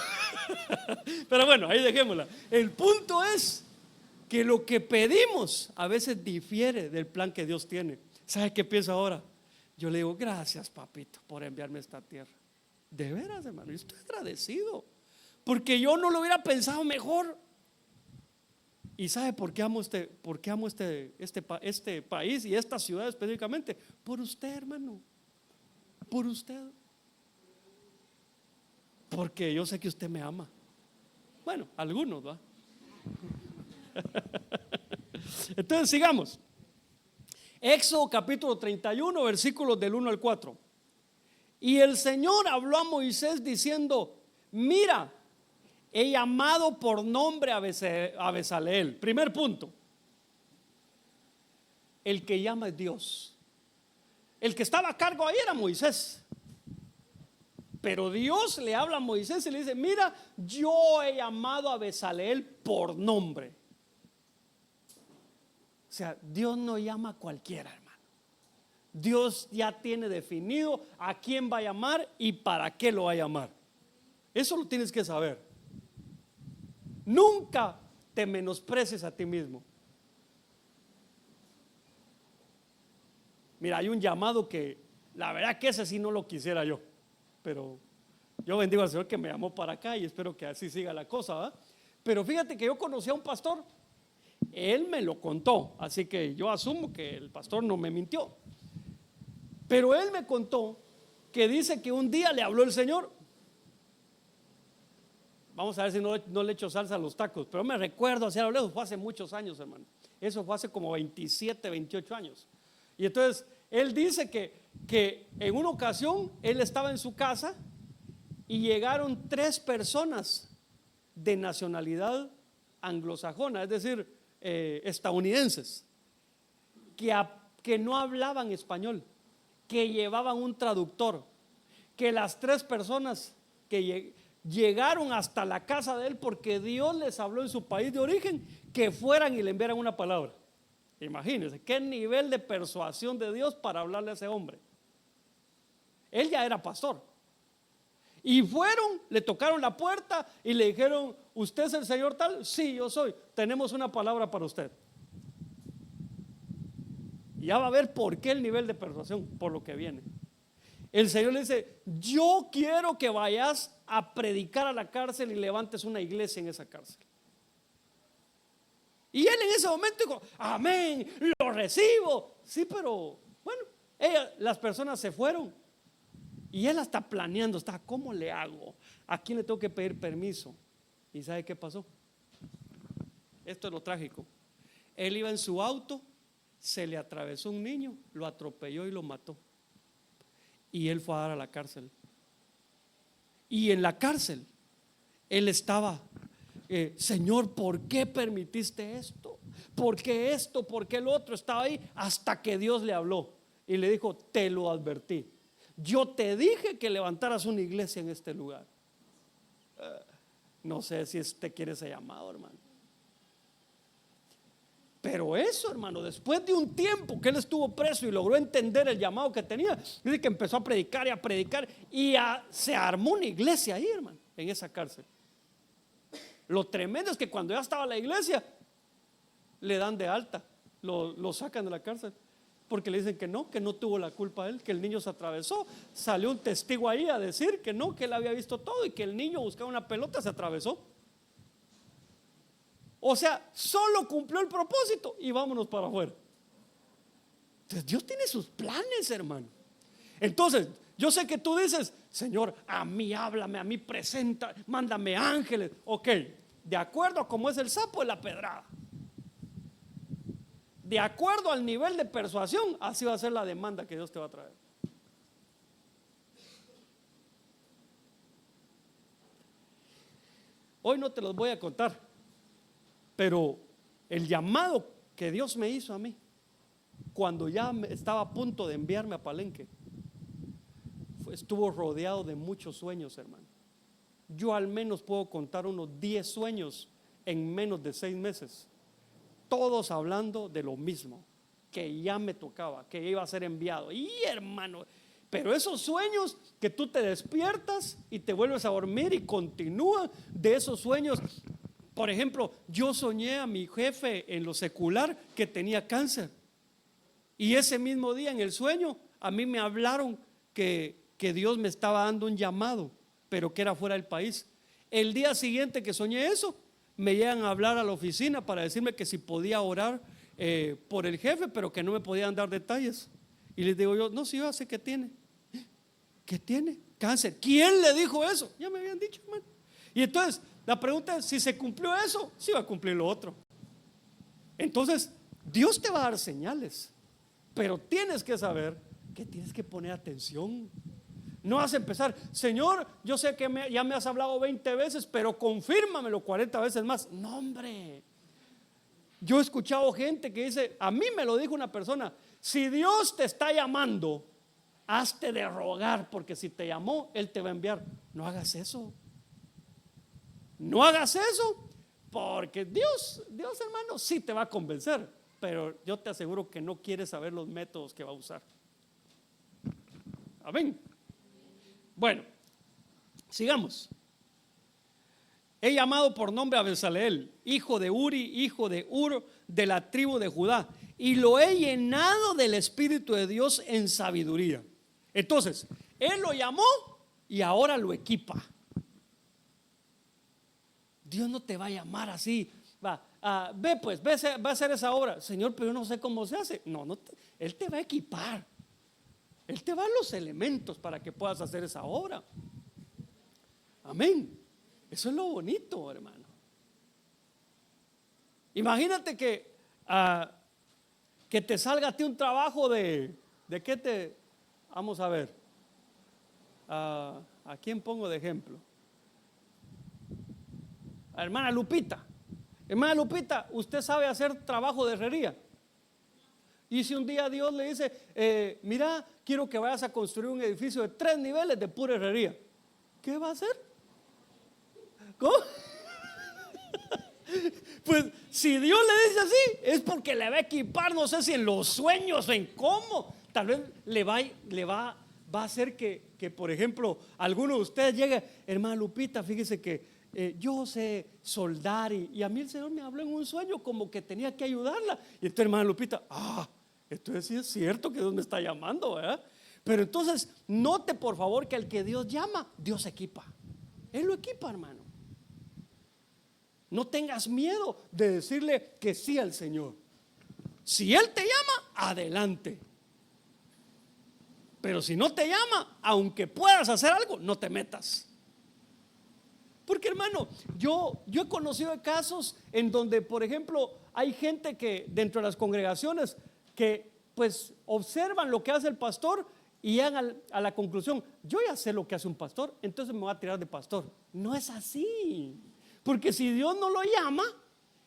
Pero bueno, ahí dejémosla. El punto es que lo que pedimos a veces difiere del plan que Dios tiene. ¿Sabe qué pienso ahora? Yo le digo, gracias, papito, por enviarme a esta tierra. De veras, hermano, yo estoy agradecido, porque yo no lo hubiera pensado mejor. ¿Y sabe por qué amo este país y esta ciudad específicamente? Por usted, hermano. Por usted. Porque yo sé que usted me ama. Bueno, algunos, ¿va? Entonces sigamos. Éxodo capítulo 31, versículos del 1 al 4. Y el Señor habló a Moisés diciendo: mira, he llamado por nombre a Bezaleel. Primer punto. El que llama es Dios. El que estaba a cargo ahí era Moisés. Pero Dios le habla a Moisés y le dice: mira, yo he llamado a Bezaleel por nombre. O sea, Dios no llama a cualquiera, hermano. Dios ya tiene definido a quién va a llamar y para qué lo va a llamar. Eso lo tienes que saber. Nunca te menosprecies a ti mismo. Mira, hay un llamado que la verdad que ese sí no lo quisiera yo, pero yo bendigo al Señor que me llamó para acá y espero que así siga la cosa, ¿verdad? Pero fíjate que yo conocí a un pastor. Él me lo contó, así que yo asumo que el pastor no me mintió. Pero él me contó que dice que un día le habló el Señor. Vamos a ver si no le echo salsa a los tacos, pero me recuerdo hacia lo lejos, fue hace muchos años, hermano. Eso fue hace como 27, 28 años. Y entonces él dice que en una ocasión él estaba en su casa y llegaron 3 personas de nacionalidad anglosajona, es decir, estadounidenses, que no hablaban español, que llevaban un traductor, que las 3 personas que llegaron hasta la casa de él porque Dios les habló en su país de origen, que fueran y le enviaran una palabra. Imagínense qué nivel de persuasión de Dios para hablarle a ese hombre. Él ya era pastor. Y fueron, le tocaron la puerta y le dijeron: ¿usted es el señor tal? Sí, yo soy. Tenemos una palabra para usted. Y ya va a ver por qué el nivel de persuasión, por lo que viene. El Señor le dice: yo quiero que vayas a predicar a la cárcel y levantes una iglesia en esa cárcel. Y él en ese momento dijo: amén, lo recibo. Sí, pero bueno, las personas se fueron. Y él está planeando, ¿cómo le hago? ¿A quién le tengo que pedir permiso? ¿Y sabe qué pasó? Esto es lo trágico. Él iba en su auto, se le atravesó un niño, lo atropelló y lo mató. Y él fue a dar a la cárcel. Y en la cárcel, él estaba: Señor, ¿por qué permitiste esto? ¿Por qué esto? ¿Por qué el otro? Estaba ahí hasta que Dios le habló y le dijo: te lo advertí. Yo te dije que levantaras una iglesia en este lugar. No sé si usted quiere ese llamado, hermano. Pero eso, hermano, después de un tiempo que él estuvo preso y logró entender el llamado que tenía, dice que empezó a predicar y se armó una iglesia ahí, hermano, en esa cárcel. Lo tremendo es que cuando ya estaba la iglesia, le dan de alta, lo sacan de la cárcel. Porque le dicen que no tuvo la culpa él, que el niño se atravesó. Salió un testigo ahí a decir que no, que él había visto todo y que el niño buscaba una pelota, se atravesó. O sea, solo cumplió el propósito y vámonos para afuera. Entonces Dios tiene sus planes, hermano. Entonces yo sé que tú dices: Señor, a mí háblame, a mí presenta, mándame ángeles. Ok, de acuerdo a cómo es el sapo es la pedrada. De acuerdo al nivel de persuasión, así va a ser la demanda que Dios te va a traer. Hoy no te los voy a contar, pero el llamado que Dios me hizo a mí, cuando ya estaba a punto de enviarme a Palenque, estuvo rodeado de muchos sueños, hermano. Yo al menos puedo contar unos 10 sueños en menos de 6 meses. Todos hablando de lo mismo, que ya me tocaba, que iba a ser enviado. Y hermano, pero esos sueños que tú te despiertas y te vuelves a dormir y continúan de esos sueños. Por ejemplo, yo soñé a mi jefe en lo secular que tenía cáncer. Y ese mismo día en el sueño a mí me hablaron que Dios me estaba dando un llamado, pero que era fuera del país. El día siguiente que soñé eso, me llegan a hablar a la oficina para decirme que si podía orar por el jefe, pero que no me podían dar detalles. Y les digo yo: no, sí, yo sé que tiene. ¿Qué tiene? Cáncer. ¿Quién le dijo eso? Ya me habían dicho, hermano. Y entonces la pregunta es: si se cumplió eso, sí va a cumplir lo otro. Entonces, Dios te va a dar señales, pero tienes que saber que tienes que poner atención. No vas a empezar, Señor, yo sé que ya me has hablado 20 veces, pero confírmamelo 40 veces más. No, hombre. Yo he escuchado gente que dice, a mí me lo dijo una persona, si Dios te está llamando, hazte de rogar, porque si te llamó, Él te va a enviar. No hagas eso. No hagas eso, porque Dios, hermano, sí te va a convencer, pero yo te aseguro que no quiere saber los métodos que va a usar. Amén. Bueno, sigamos. He llamado por nombre a Bezaleel, hijo de Uri, hijo de Hur, de la tribu de Judá, y lo he llenado del Espíritu de Dios en sabiduría. Entonces, Él lo llamó y ahora lo equipa. Dios no te va a llamar así. Ve pues, va a hacer esa obra. Señor, pero yo no sé cómo se hace. No, Él te va a equipar. Él te va a dar los elementos para que puedas hacer esa obra. Amén. Eso es lo bonito, hermano. Imagínate que te salga a ti un trabajo ¿de qué te? Vamos a ver. ¿A quién pongo de ejemplo? A hermana Lupita. Hermana Lupita, usted sabe hacer trabajo de herrería. Y si un día Dios le dice, mira, quiero que vayas a construir un edificio de 3 niveles de pura herrería, ¿qué va a hacer? ¿Cómo? Pues si Dios le dice así, es porque le va a equipar, no sé si en los sueños, en cómo. Tal vez le va a hacer que, por ejemplo, alguno de ustedes llegue, hermana Lupita, fíjese que yo sé soldar y a mí el Señor me habló en un sueño como que tenía que ayudarla. Y entonces, hermana Lupita, entonces sí es cierto que Dios me está llamando, ¿verdad? Pero entonces, note por favor que al que Dios llama, Dios equipa. Él lo equipa, hermano. No tengas miedo de decirle que sí al Señor. Si Él te llama, adelante. Pero si no te llama, aunque puedas hacer algo, no te metas. Porque, hermano, yo he conocido casos en donde, por ejemplo, hay gente que dentro de las congregaciones que pues observan lo que hace el pastor y llegan a la conclusión, yo ya sé lo que hace un pastor, entonces me voy a tirar de pastor. No es así. Porque si Dios no lo llama,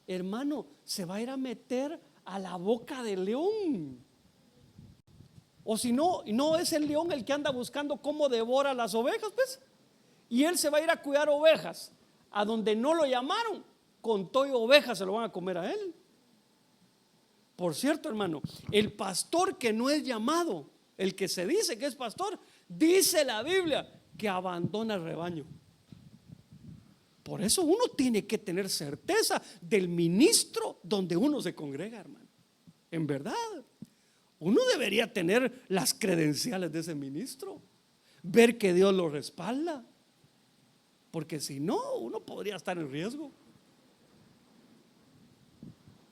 hermano, se va a ir a meter a la boca del león. O si no es el león el que anda buscando cómo devora las ovejas, pues. Y él se va a ir a cuidar ovejas a donde no lo llamaron, con todo y ovejas se lo van a comer a él. Por cierto, hermano, el pastor que no es llamado, el que se dice que es pastor, dice la Biblia que abandona el rebaño. Por eso uno tiene que tener certeza del ministro donde uno se congrega, hermano. En verdad, uno debería tener las credenciales de ese ministro, ver que Dios lo respalda, porque si no, uno podría estar en riesgo.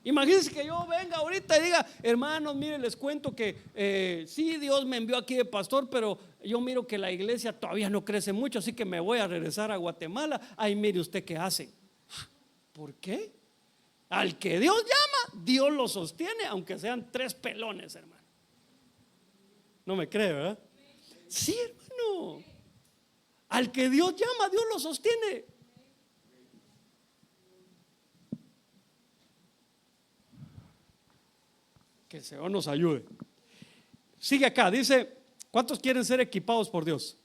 Imagínense que yo venga ahorita y diga, hermanos, miren, les cuento que sí, Dios me envió aquí de pastor, pero yo miro que la iglesia todavía no crece mucho, así que me voy a regresar a Guatemala. Ay, mire usted qué hace. ¿Por qué? Al que Dios llama, Dios lo sostiene, aunque sean 3 pelones, hermano. No me cree, ¿verdad? Sí, hermano. Al que Dios llama, Dios lo sostiene. Que el Señor nos ayude. Sigue acá, dice, ¿cuántos quieren ser equipados por Dios?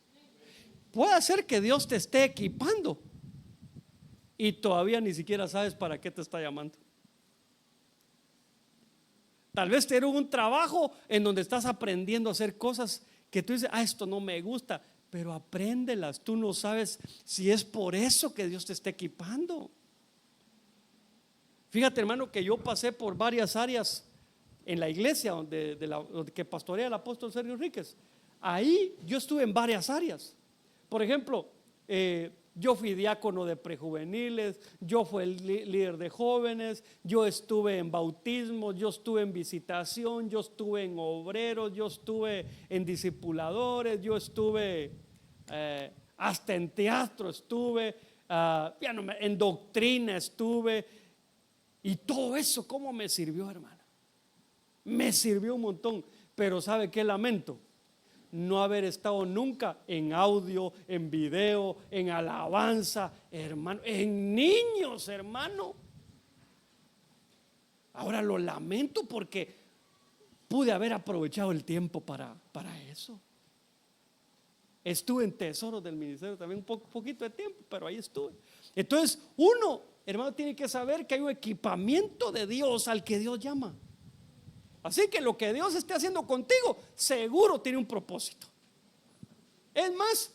Puede ser que Dios te esté equipando y todavía ni siquiera sabes para qué te está llamando. Tal vez te dieron un trabajo en donde estás aprendiendo a hacer cosas que tú dices, esto no me gusta, pero apréndelas. Tú no sabes si es por eso que Dios te está equipando. Fíjate, hermano, que yo pasé por varias áreas en la iglesia donde que pastorea el apóstol Sergio Enríquez. Ahí yo estuve en varias áreas. Por ejemplo, yo fui diácono de prejuveniles, yo fui el líder de jóvenes, yo estuve en bautismo, yo estuve en visitación, yo estuve en obreros, yo estuve en discipuladores, yo estuve hasta en teatro estuve, en doctrina estuve. Y todo eso, ¿cómo me sirvió, hermano? Me sirvió un montón. Pero ¿sabe qué lamento? No haber estado nunca en audio, en video, en alabanza, hermano, en niños, hermano. Ahora lo lamento porque pude haber aprovechado el tiempo para eso. Estuve en tesoros del ministerio también un poquito de tiempo, pero ahí estuve. Entonces uno, hermano, tiene que saber que hay un equipamiento de Dios al que Dios llama. Así que lo que Dios esté haciendo contigo seguro tiene un propósito. Es más,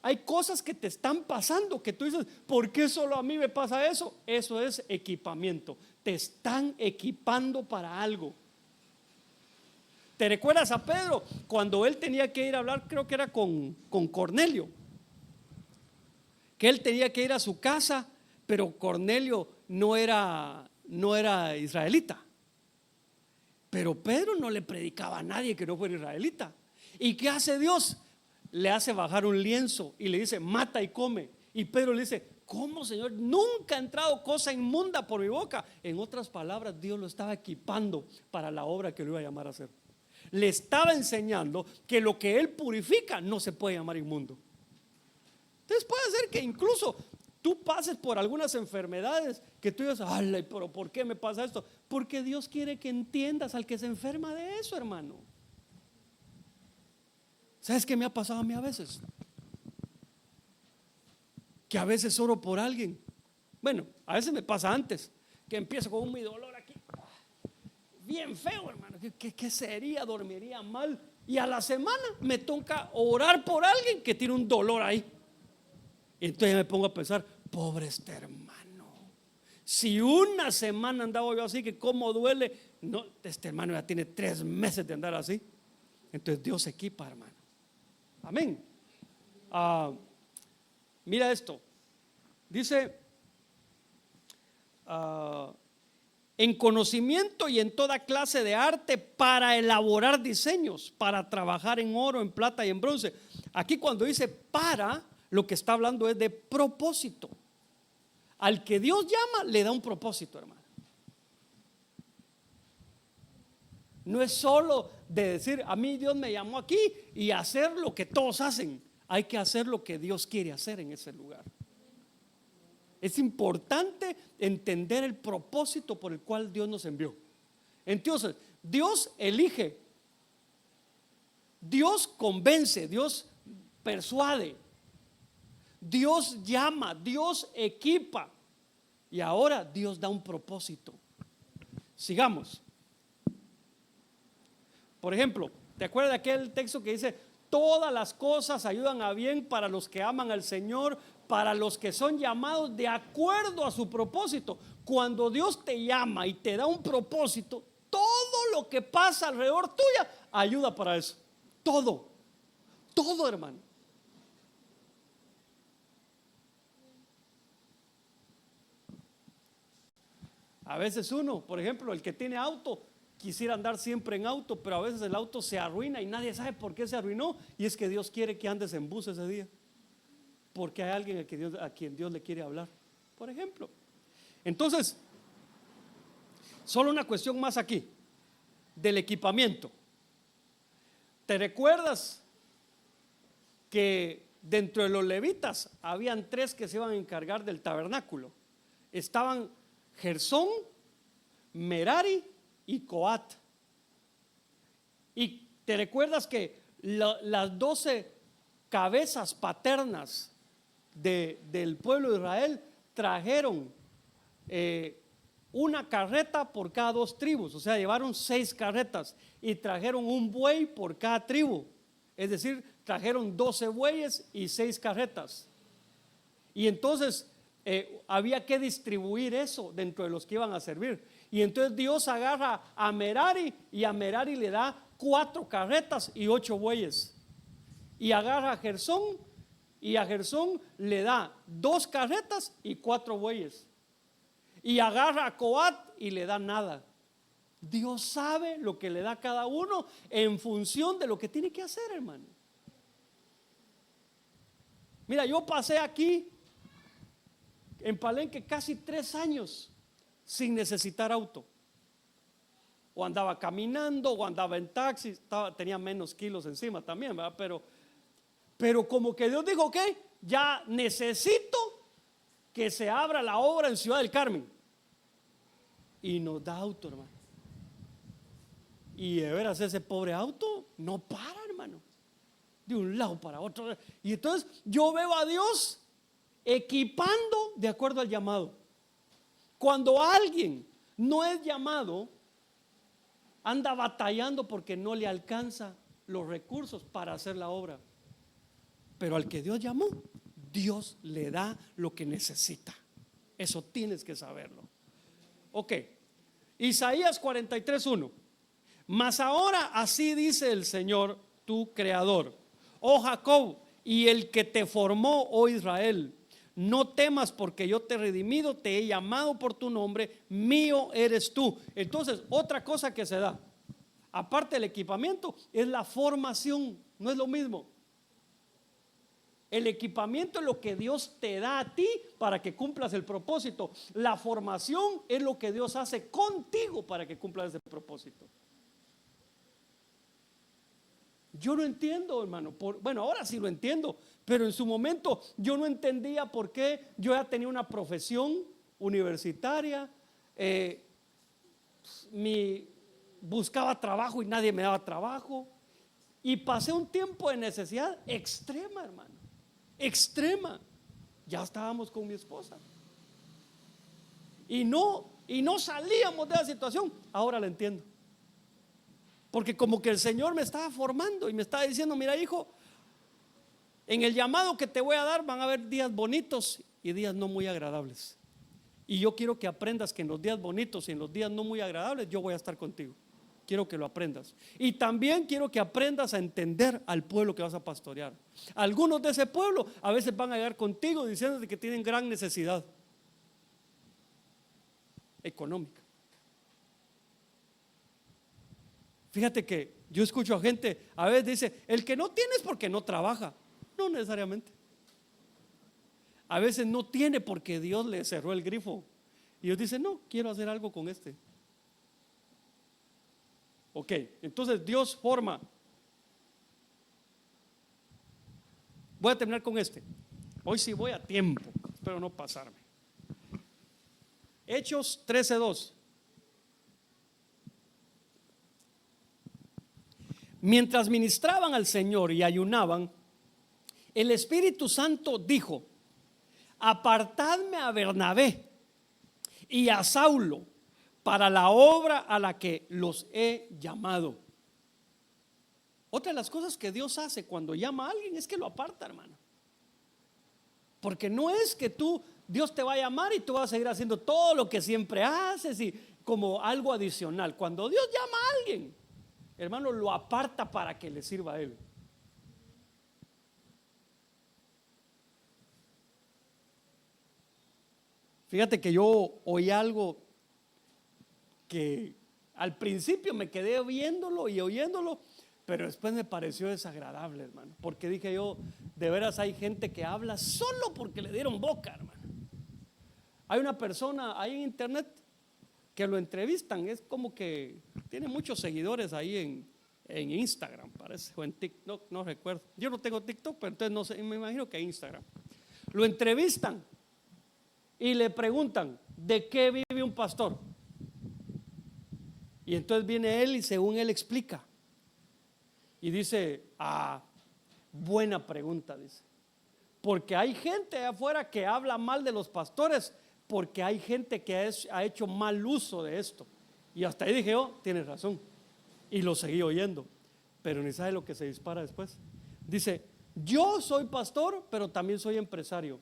hay cosas que te están pasando que tú dices, ¿por qué solo a mí me pasa eso? Eso es equipamiento. Te están equipando para algo. ¿Te recuerdas a Pedro cuando él tenía que ir a hablar? Creo que era con Cornelio, que él tenía que ir a su casa, pero Cornelio no era israelita. Pero Pedro no le predicaba a nadie que no fuera israelita. ¿Y qué hace Dios? Le hace bajar un lienzo y le dice, mata y come. Y Pedro le dice, ¿cómo, Señor? Nunca ha entrado cosa inmunda por mi boca. En otras palabras, Dios lo estaba equipando para la obra que lo iba a llamar a hacer. Le estaba enseñando que lo que Él purifica no se puede llamar inmundo. Entonces puede ser que incluso tú pases por algunas enfermedades que tú digas, ay, pero ¿por qué me pasa esto? Porque Dios quiere que entiendas al que se enferma de eso, hermano. ¿Sabes qué me ha pasado a mí a veces? Que a veces oro por alguien. Bueno, a veces me pasa antes, que empiezo con un dolor aquí, bien feo, hermano. ¿Qué sería? Dormiría mal. Y a la semana me toca orar por alguien que tiene un dolor ahí. Entonces me pongo a pensar, pobre este hermano. Si una semana andaba yo así, que cómo duele. No, este hermano ya tiene 3 meses de andar así. Entonces Dios se equipa, hermano. Amén. Mira esto. Dice, en conocimiento y en toda clase de arte para elaborar diseños, para trabajar en oro, en plata y en bronce. Aquí cuando dice para, lo que está hablando es de propósito. Al que Dios llama le da un propósito, hermano. No es solo de decir, a mí Dios me llamó aquí y hacer lo que todos hacen. Hay que hacer lo que Dios quiere hacer en ese lugar. Es importante entender el propósito por el cual Dios nos envió. Entonces, Dios elige, Dios convence, Dios persuade, Dios llama, Dios equipa. Y ahora Dios da un propósito. Sigamos. Por ejemplo, ¿te acuerdas de aquel texto que dice, todas las cosas ayudan a bien para los que aman al Señor, para los que son llamados de acuerdo a su propósito? Cuando Dios te llama y te da un propósito, todo lo que pasa alrededor tuya ayuda para eso. Todo, todo, hermano. A veces uno, por ejemplo, el que tiene auto, quisiera andar siempre en auto, pero a veces el auto se arruina y nadie sabe por qué se arruinó. Y es que Dios quiere que andes en bus ese día, porque hay alguien a quien Dios le quiere hablar, por ejemplo. Entonces, solo una cuestión más aquí, del equipamiento. ¿Te recuerdas que dentro de los levitas habían 3 que se iban a encargar del tabernáculo? Estaban Gersón, Merari y Coat. Y te recuerdas que las 12 cabezas paternas del pueblo de Israel trajeron una carreta por cada 2 tribus, o sea, llevaron 6 carretas y trajeron un buey por cada tribu, es decir, trajeron 12 bueyes y 6 carretas. Y entonces había que distribuir eso dentro de los que iban a servir. Y entonces Dios agarra a Merari y a Merari le da 4 carretas y 8 bueyes. Y agarra a Gersón y a Gersón le da 2 carretas y 4 bueyes. Y agarra a Coat y le da nada. Dios sabe lo que le da a cada uno en función de lo que tiene que hacer, hermano. Mira, yo pasé aquí en Palenque casi 3 años sin necesitar auto. O andaba caminando, o andaba en taxi, tenía menos kilos encima también, ¿verdad? Pero como que Dios dijo, ok, ya necesito que se abra la obra en Ciudad del Carmen. Y nos da auto, hermano. Y de veras ese pobre auto no para, hermano, de un lado para otro. Y entonces yo veo a Dios equipando de acuerdo al llamado. Cuando alguien no es llamado, anda batallando porque no le alcanza los recursos para hacer la obra. Pero al que Dios llamó, Dios le da lo que necesita. Eso tienes que saberlo. Ok, Isaías 43:1. Mas ahora así dice el Señor, tu creador, oh Jacob, y el que te formó, oh Israel, no temas porque yo te he redimido, te he llamado por tu nombre, mío eres tú. Entonces, otra cosa que se da, aparte del equipamiento, es la formación. No es lo mismo. El equipamiento es lo que Dios te da a ti para que cumplas el propósito. La formación es lo que Dios hace contigo para que cumplas ese propósito. Yo no entiendo, hermano. Bueno, ahora sí lo entiendo, pero en su momento yo no entendía por qué yo ya tenía una profesión universitaria, buscaba trabajo y nadie me daba trabajo, y pasé un tiempo de necesidad extrema, hermano, extrema. Ya estábamos con mi esposa y no salíamos de la situación. Ahora la entiendo. Porque como que el Señor me estaba formando y me estaba diciendo, mira hijo, en el llamado que te voy a dar van a haber días bonitos y días no muy agradables. Y yo quiero que aprendas que en los días bonitos y en los días no muy agradables yo voy a estar contigo. Quiero que lo aprendas. Y también quiero que aprendas a entender al pueblo que vas a pastorear. Algunos de ese pueblo a veces van a llegar contigo diciéndote que tienen gran necesidad económica. Fíjate que yo escucho a gente, a veces dice, el que no tiene es porque no trabaja. No necesariamente. A veces no tiene porque Dios le cerró el grifo. Y Dios dice, no, quiero hacer algo con este. Ok, entonces Dios forma. Voy a terminar con este. Hoy sí voy a tiempo, espero no pasarme. Hechos 13:2. Mientras ministraban al Señor y ayunaban, el Espíritu Santo dijo, apartadme a Bernabé y a Saulo para la obra a la que los he llamado. Otra de las cosas que Dios hace cuando llama a alguien es que lo aparta, hermano. Porque no es que Dios te va a llamar y tú vas a seguir haciendo todo lo que siempre haces y como algo adicional. Cuando Dios llama a alguien, hermano, lo aparta para que le sirva a él. Fíjate que yo oí algo que al principio me quedé viéndolo y oyéndolo, pero después me pareció desagradable, hermano, porque dije yo, de veras hay gente que habla solo porque le dieron boca, hermano. Hay una persona ahí en internet que lo entrevistan, es como que tiene muchos seguidores ahí en Instagram, parece, o en TikTok, no recuerdo. Yo no tengo TikTok, pero entonces no sé, me imagino que Instagram. Lo entrevistan y le preguntan, ¿de qué vive un pastor? Y entonces viene él y según él explica. Y dice, buena pregunta, dice. Porque hay gente allá afuera que habla mal de los pastores, porque hay gente que ha hecho mal uso de esto. Y hasta ahí dije, tienes razón. Y lo seguí oyendo. Pero ni sabe lo que se dispara después. Dice, yo soy pastor, pero también soy empresario.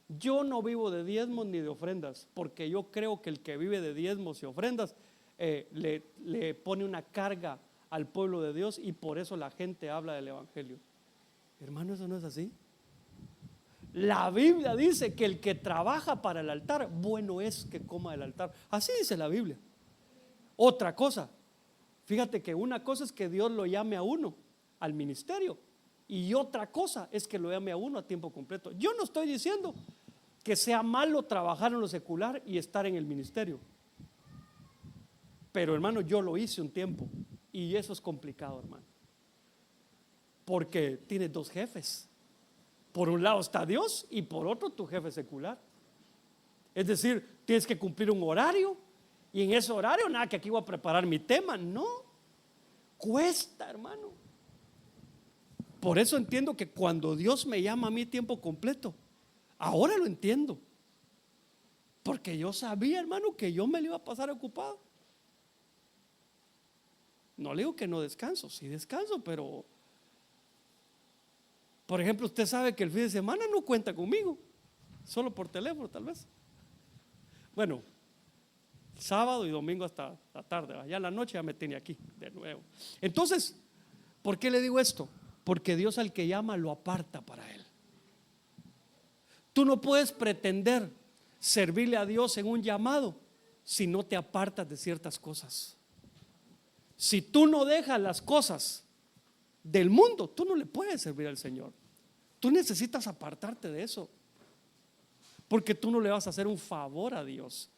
Yo no vivo de diezmos ni de ofrendas, porque yo creo que el que vive de diezmos y ofrendas le pone una carga al pueblo de Dios y por eso la gente habla del evangelio. Hermano, eso no es así. La Biblia dice que el que trabaja para el altar, bueno es que coma del altar. Así dice la Biblia. Otra cosa, fíjate que una cosa es que Dios lo llame a uno al ministerio y otra cosa es que lo llame a uno a tiempo completo. Yo no estoy diciendo que sea malo trabajar en lo secular y estar en el ministerio. Pero hermano, yo lo hice un tiempo y eso es complicado, hermano. Porque tienes dos jefes. Por un lado está Dios y por otro tu jefe secular. Es decir, tienes que cumplir un horario y en ese horario nada que aquí voy a preparar mi tema. No, cuesta, hermano. Por eso entiendo que cuando Dios me llama a mí tiempo completo, ahora lo entiendo. Porque yo sabía, hermano, que yo me lo iba a pasar ocupado. No le digo que no descanso, sí descanso, pero por ejemplo, usted sabe que el fin de semana no cuenta conmigo, solo por teléfono tal vez. Bueno, sábado y domingo hasta la tarde, ya en la noche ya me tiene aquí de nuevo. Entonces, ¿por qué le digo esto? Porque Dios al que llama lo aparta para Él. Tú no puedes pretender servirle a Dios en un llamado si no te apartas de ciertas cosas. Si tú no dejas las cosas del mundo, tú no le puedes servir al Señor. Tú necesitas apartarte de eso, porque tú no le vas a hacer un favor a Dios,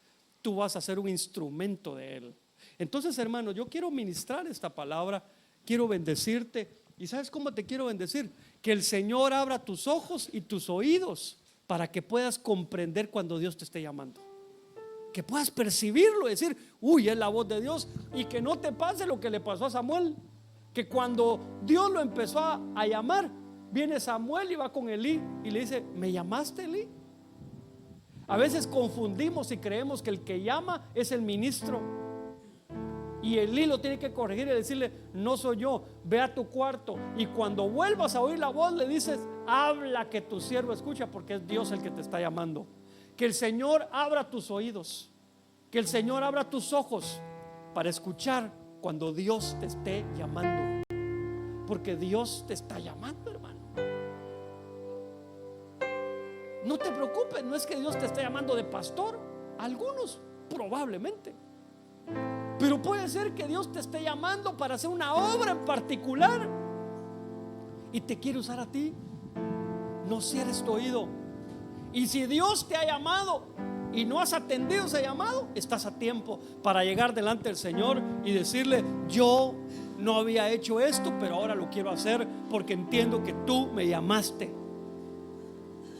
tú vas a ser un instrumento de Él. Entonces, hermano, yo quiero ministrar esta palabra, quiero bendecirte. ¿Y sabes cómo te quiero bendecir? Que el Señor abra tus ojos y tus oídos para que puedas comprender cuando Dios te esté llamando, que puedas percibirlo, decir, uy, es la voz de Dios. Y que no te pase lo que le pasó a Samuel, que cuando Dios lo empezó a llamar, viene Samuel y va con Elí y le dice, ¿me llamaste, Elí? A veces confundimos y creemos que el que llama es el ministro, y Elí lo tiene que corregir y decirle, no soy yo, ve a tu cuarto y cuando vuelvas a oír la voz le dices, habla que tu siervo escucha, porque es Dios el que te está llamando. Que el Señor abra tus oídos, que el Señor abra tus ojos para escuchar cuando Dios te esté llamando, porque Dios te está llamando, hermano. No te preocupes, no es que Dios te esté llamando de pastor, algunos probablemente, pero puede ser que Dios te esté llamando para hacer una obra en particular y te quiere usar a ti. No cierres tu oído. Y si Dios te ha llamado y no has atendido ese llamado, estás a tiempo para llegar delante del Señor y decirle, yo no había hecho esto, pero ahora lo quiero hacer porque entiendo que tú me llamaste.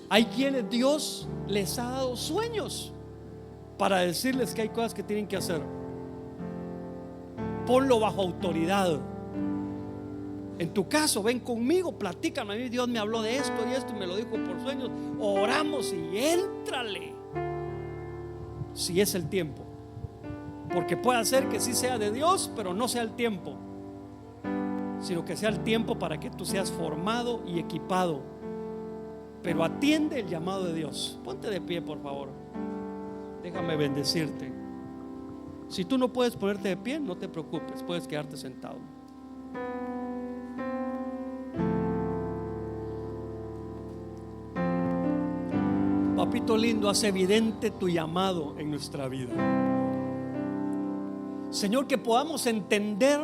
Hay quienes Dios les ha dado sueños para decirles que hay cosas que tienen que hacer. Ponlo bajo autoridad. En tu caso, ven conmigo, platícame. A mí Dios me habló de esto y esto y me lo dijo por sueños. Oramos y éntrale, si es el tiempo, porque puede ser que sí sea de Dios, pero no sea el tiempo, sino que sea el tiempo para que tú seas formado y equipado. Pero atiende el llamado de Dios. Ponte de pie, por favor. Déjame bendecirte. Si tú no puedes ponerte de pie, no te preocupes, puedes quedarte sentado. Papito lindo, haz evidente tu llamado en nuestra vida. Señor, que podamos entender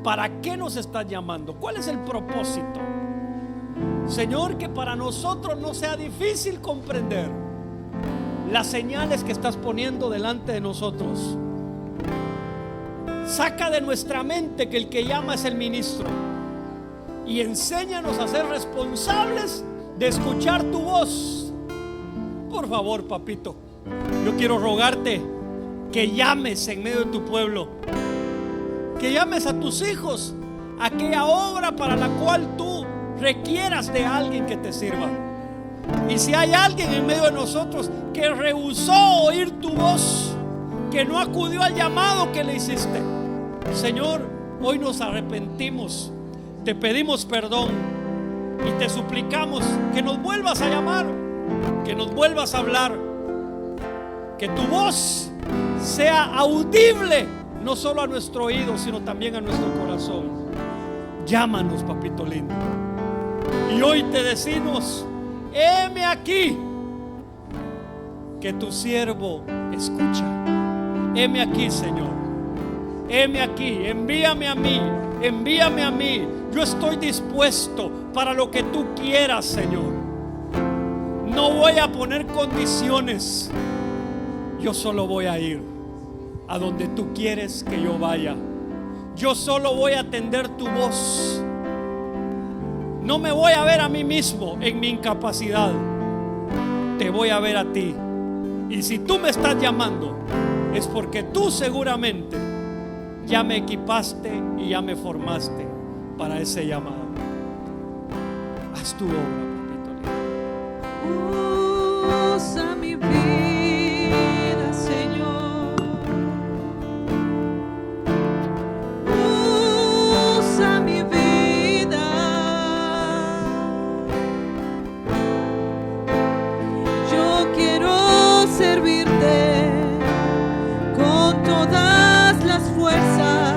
para qué nos estás llamando, cuál es el propósito. Señor, que para nosotros no sea difícil comprender las señales que estás poniendo delante de nosotros. Saca de nuestra mente que el que llama es el ministro y enséñanos a ser responsables de escuchar tu voz. Por favor, papito, yo quiero rogarte que llames en medio de tu pueblo, que llames a tus hijos a aquella obra para la cual tú requieras de alguien que te sirva. Y si hay alguien en medio de nosotros que rehusó oír tu voz, que no acudió al llamado que le hiciste, Señor, hoy nos arrepentimos, te pedimos perdón y te suplicamos que nos vuelvas a llamar, que nos vuelvas a hablar, que tu voz sea audible no solo a nuestro oído, sino también a nuestro corazón. Llámanos, papito lindo. Y hoy te decimos, heme aquí, que tu siervo escucha. Heme aquí, Señor. Heme aquí, envíame a mí, envíame a mí. Yo estoy dispuesto para lo que tú quieras, Señor. No voy a poner condiciones, yo solo voy a ir. a donde tú quieres que yo vaya. Yo solo voy a atender tu voz. No me voy a ver a mí mismo en mi incapacidad. Te voy a ver a ti. Y si tú me estás llamando, es porque tú seguramente ya me equipaste y ya me formaste para ese llamado. Haz tu obra, papito. Usa mi vida, Señor. Usa mi vida. Yo quiero servirte con todas las fuerzas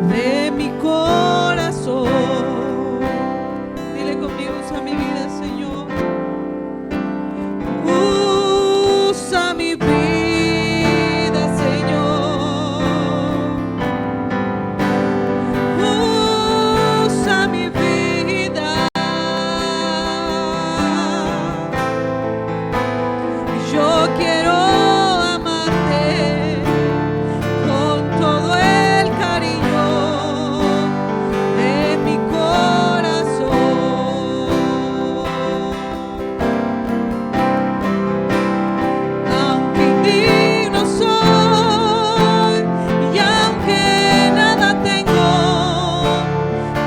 de mi corazón. Dile conmigo, usa mi vida, Señor. Usa mi vida, Señor. Usa mi vida. Yo quiero amarte con todo el cariño de mi corazón. Aunque indigno soy y aunque nada tengo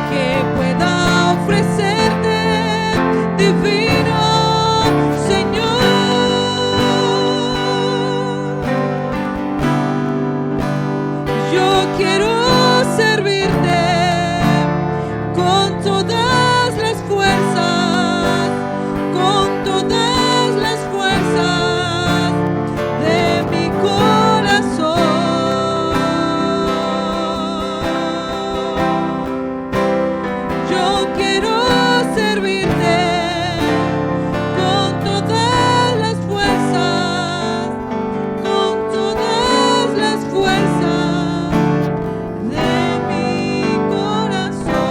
que pueda ofrecerte, divino Señor, yo quiero servirte con todas las fuerzas, con todas las fuerzas de mi corazón. Yo quiero servirte con todas las fuerzas, con todas las fuerzas de mi corazón.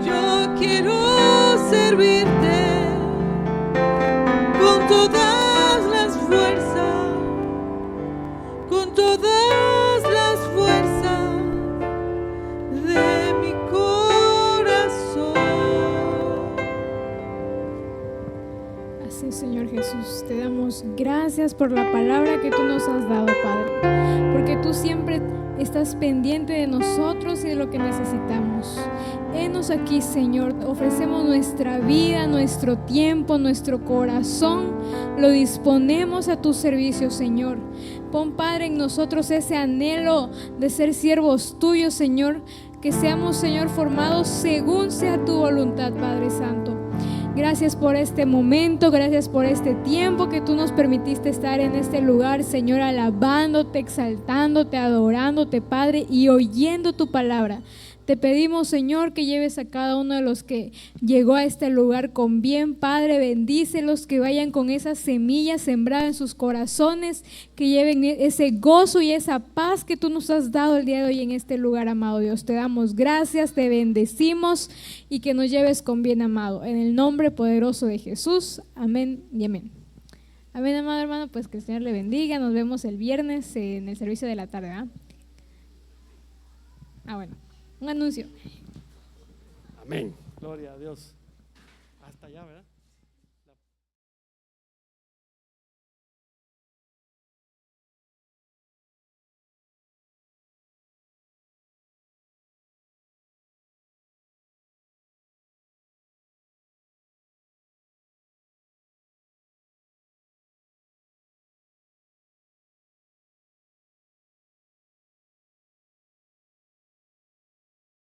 Yo quiero servirte con todas las fuerzas, con todas las fuerzas de mi corazón. Así es, Señor Jesús, te damos gracias por la palabra que tú nos has dado, Padre, porque tú siempre estás pendiente de nosotros y de lo que necesitamos. Henos aquí, Señor, ofrecemos nuestra vida, nuestro tiempo, nuestro corazón, lo disponemos a tu servicio, Señor. Pon, Padre, en nosotros ese anhelo de ser siervos tuyos, Señor, que seamos, Señor, formados según sea tu voluntad, Padre Santo. Gracias por este momento, gracias por este tiempo que tú nos permitiste estar en este lugar, Señor, alabándote, exaltándote, adorándote, Padre, y oyendo tu palabra. Te pedimos, Señor, que lleves a cada uno de los que llegó a este lugar con bien, Padre, bendícelos, que vayan con esa semilla sembrada en sus corazones, que lleven ese gozo y esa paz que tú nos has dado el día de hoy en este lugar, amado Dios. Te damos gracias, te bendecimos y que nos lleves con bien, amado. En el nombre poderoso de Jesús, amén y amén. Amén, amado hermano, pues que el Señor le bendiga. Nos vemos el viernes en el servicio de la tarde, ¿ah? Bueno. Un anuncio. Amén. Gloria a Dios. Hasta allá, ¿verdad?